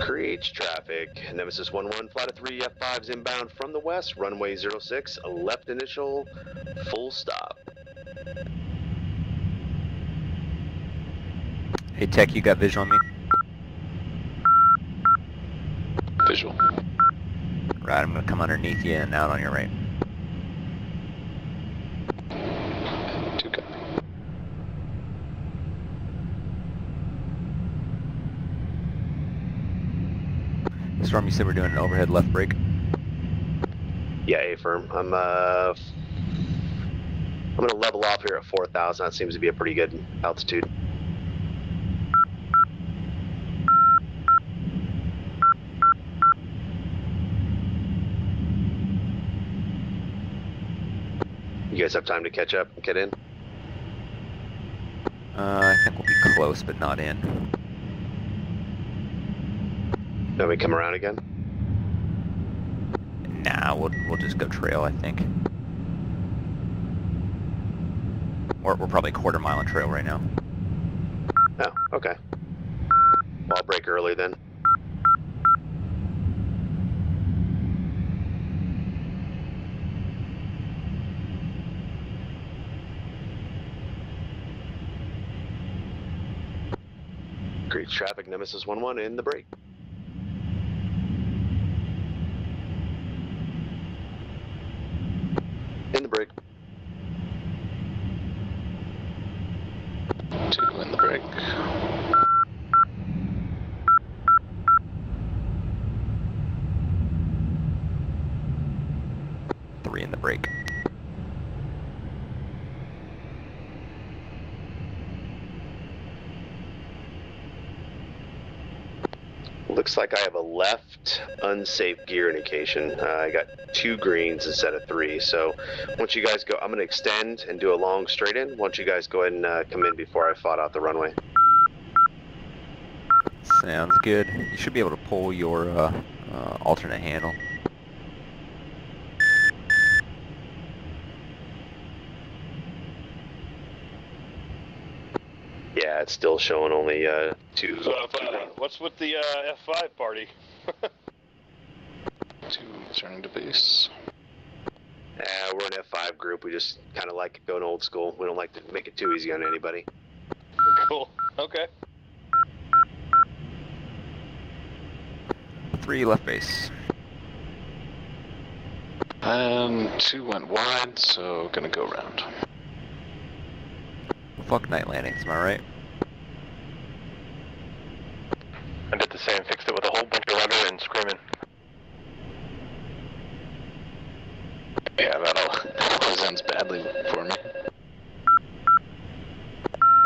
Creech traffic. Nemesis 1-1, flight of 3 F5s inbound from the west, runway 06, left initial, full stop. Hey Tech, you got visual on me? Visual. Right, I'm gonna come underneath you and out on your right. Two copy. Storm, you said we're doing an overhead left brake? Yeah, A-firm. I'm gonna level off here at 4,000. That seems to be a pretty good altitude. You guys have time to catch up and get in? I think we'll be close, but not in. Then we come around again? Nah, we'll just go trail, I think. We're probably a quarter mile on trail right now. Oh, okay. Well, I'll brake early then. Creech traffic, Nemesis 1-1 in the brake. In the brake. 2 in the brake. Three in the brake. Looks like I have a left unsafe gear indication. I got 2 greens instead of 3. So once you guys go, I'm going to extend and do a long straight in. Once you guys go ahead and come in before I fought out the runway. Sounds good. You should be able to pull your alternate handle. Yeah, it's still showing only 2. So, what's with the F5 party? 2 returning to base. We're an F5 group. We just kind of like going old school. We don't like to make it too easy on anybody. Cool. Okay. 3 left base. And 2 went wide, so gonna go around. Fuck night landings, am I right? I did the same, fixed it with a whole bunch of rudder and screaming. Yeah, that always ends badly for me.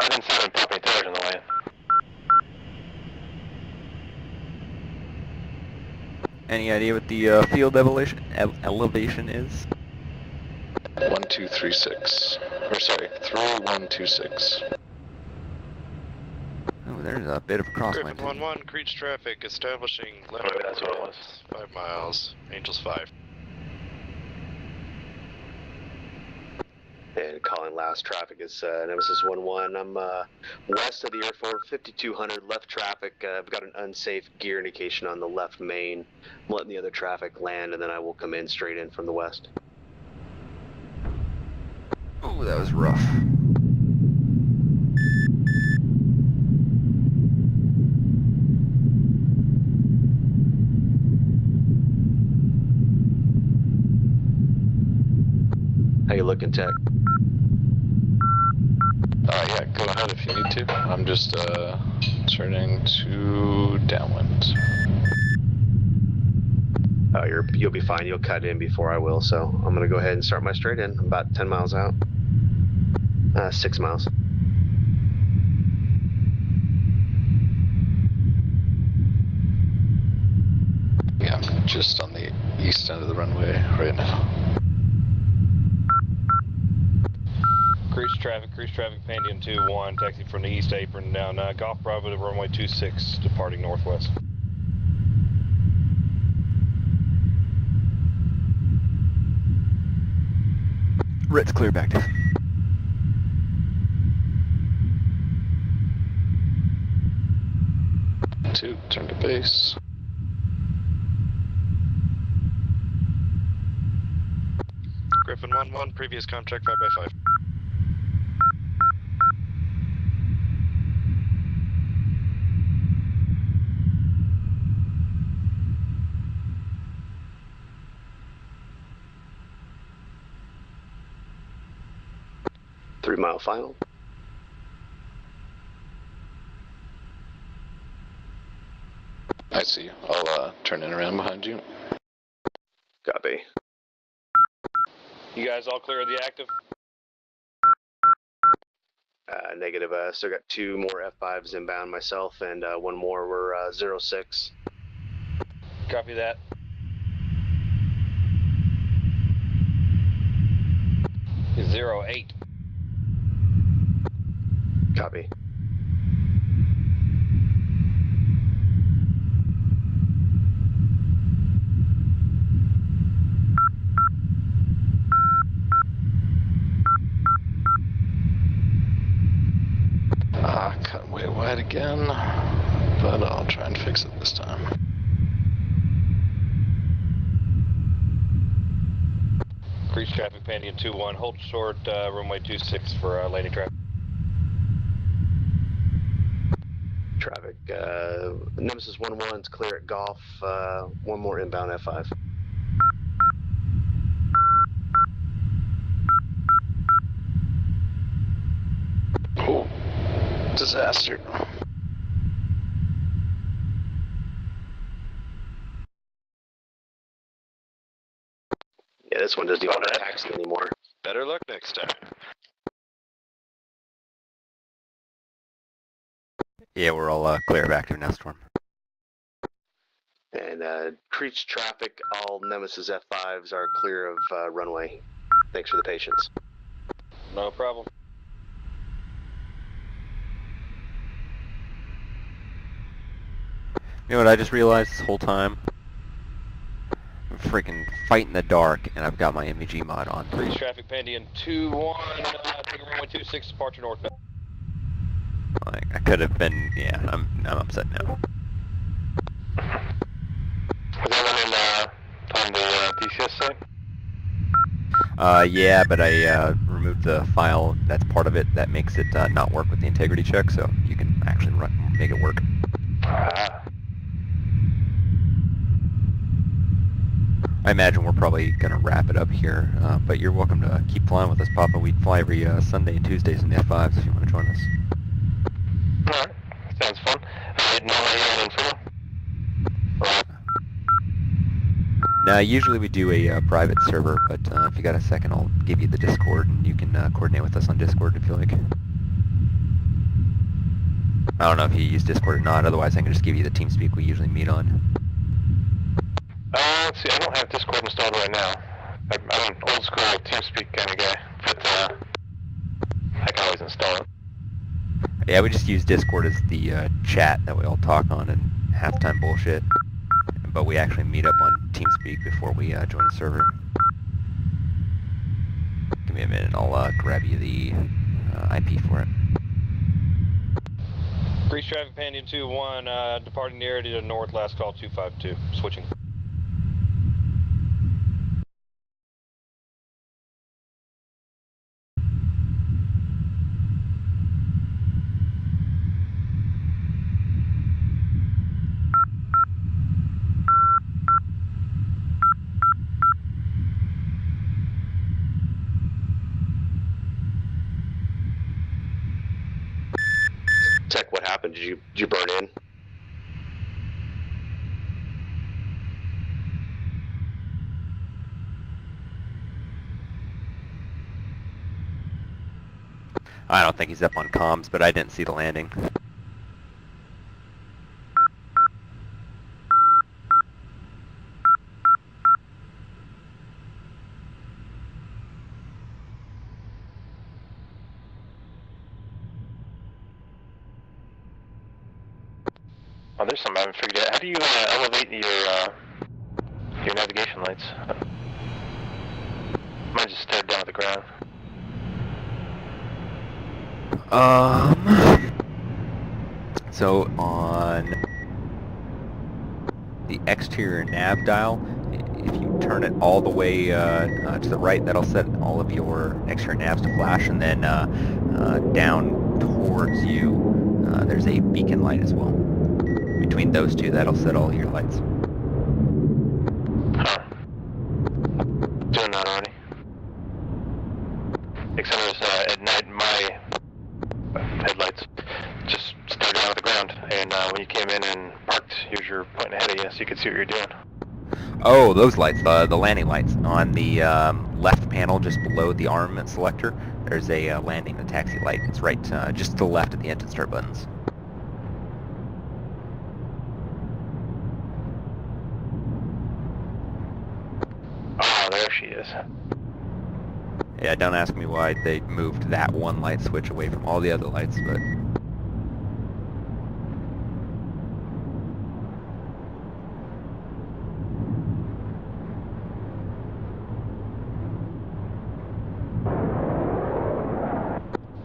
I didn't see them pop any tires in the way. Any idea what the field elevation is? 1236. Or sorry, 3126. Oh, there's a bit of a crosswind. Griffin 1-1, Creech traffic establishing left. Oh, that's what it was. 5 miles, Angels 5. And calling last traffic is Nemesis 1-1. I'm west of the airport, 5200 left traffic. I've got an unsafe gear indication on the left main. I'm letting the other traffic land, and then I will come in straight in from the west. Oh, that was rough. How you looking, Tech? Yeah, go ahead if you need to. I'm just turning to downwind. You'll be fine. You'll cut in before I will, so I'm gonna go ahead and start my straight in. I'm about 10 miles out. 6 miles. Yeah, I'm just on the east end of the runway right now. Creech traffic, Pandian 2-1, taxi from the east apron down Golf Bravo to runway 26, departing northwest. Ritz clear back to. Two, turn to base. Griffin 1-1, previous contract 5x5. Three-mile final. I see you. I'll turn in around behind you. Copy. You guys all clear of the active? Negative. Still got 2 more F5s inbound myself, and 1 more. We're 06. Copy that. Is 08. Copy. Cut way wide again, but I'll try and fix it this time. Creech traffic, Pandian 2-1, hold short, runway 26 for landing traffic. Traffic. Nemesis 1-1's clear at Golf. 1 more inbound F5. Oh, disaster. Yeah, this one doesn't even want to taxi anymore. Better luck next time. Yeah, we're all clear of active now, Storm. And Creech traffic, all Nemesis F5s are clear of runway. Thanks for the patience. No problem. You know what I just realized this whole time? I'm freaking fighting the dark, and I've got my MEG mod on. Creech traffic, Pandian 2-1, taking runway 26, departure northbound. Like, I could have been, yeah, I'm upset now. Was that one on the DCS site? Yeah, but I removed the file that's part of it that makes it not work with the integrity check, so you can actually make it work. I imagine we're probably going to wrap it up here, but you're welcome to keep flying with us, Papa. We fly every Sunday and Tuesdays in the F5s if you want to join us. Alright, sounds fun. Now, usually we do a private server, but if you got a second, I'll give you the Discord, and you can coordinate with us on Discord if you like. I don't know if you use Discord or not, otherwise I can just give you the TeamSpeak we usually meet on. Let's see, I don't have Discord installed right now. I'm an old school TeamSpeak kind of guy, but I can always install it. Yeah, we just use Discord as the chat that we all talk on and halftime bullshit. But we actually meet up on TeamSpeak before we join the server. Give me a minute, I'll grab you the IP for it. Grease traffic Pandion 2-1, departing the area to north, last call 252, switching. Tech, what happened? Did you burn in? I don't think he's up on comms, but I didn't see the landing. Oh, there's something I haven't figured out. How do you elevate your navigation lights? Mine just stared down at the ground. So on the exterior nav dial, if you turn it all the way to the right, that'll set all of your exterior navs to flash, and then down towards you, there's a beacon light as well. Between those two, that'll set all your lights. Huh. Doing that already. Except there's, at night, my headlights just stared down at the ground, and when you came in and parked, here's your pointing ahead of you so you could see what you're doing. Oh, those lights, the landing lights. On the left panel, just below the armament selector, there's a landing and taxi light. It's right just to the left of the engine start buttons. Oh, there she is. Yeah, don't ask me why they moved that one light switch away from all the other lights, but...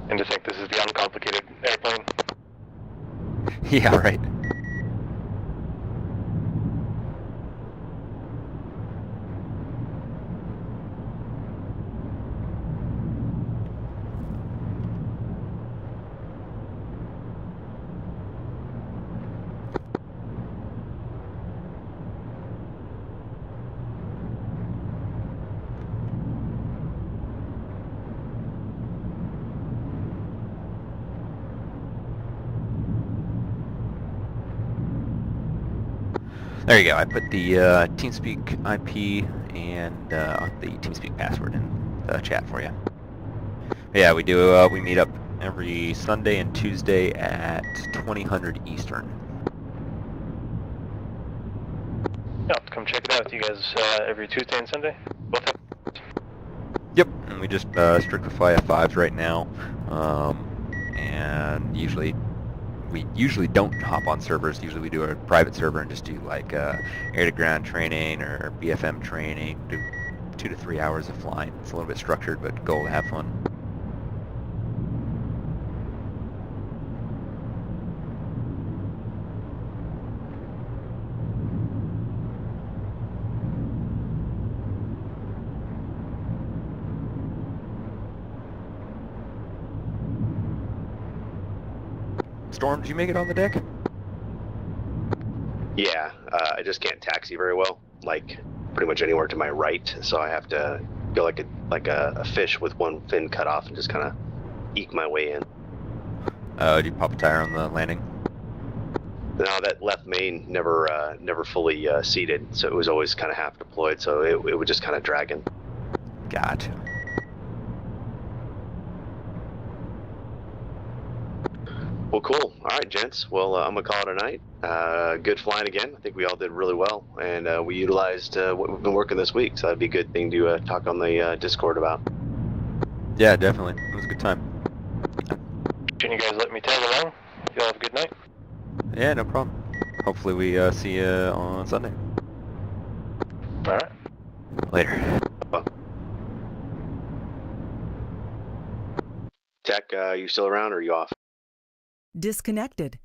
And to think this is the uncomplicated airplane. Yeah, right. There you go. I put the TeamSpeak IP and the TeamSpeak password in the chat for you. Yeah, we do. We meet up every Sunday and Tuesday at 2000 Eastern. Yeah, I'll come check it out with you guys every Tuesday and Sunday. Both have. Yep, and we just strictly fly F5s right now, and we usually don't hop on servers. Usually we do a private server and just do like air-to-ground training or BFM training, do 2 to 3 hours of flying. It's a little bit structured, but goal to have fun. Storm, did you make it on the deck? Yeah, I just can't taxi very well, like pretty much anywhere to my right, so I have to go like a fish with one fin cut off and just kind of eke my way in. Did you pop a tire on the landing? No, that left main never fully seated, so it was always kind of half deployed, so it would just kind of drag in. Gotcha. Well, cool. All right, gents. Well, I'm gonna call it a night. Good flying again. I think we all did really well, and we utilized what we've been working this week, so that'd be a good thing to talk on the Discord about. Yeah, definitely. It was a good time. Can you guys let me tag along? Y'all have a good night. Yeah, no problem. Hopefully we see you on Sunday. All right. Later. Tech, you still around or are you off? Disconnected.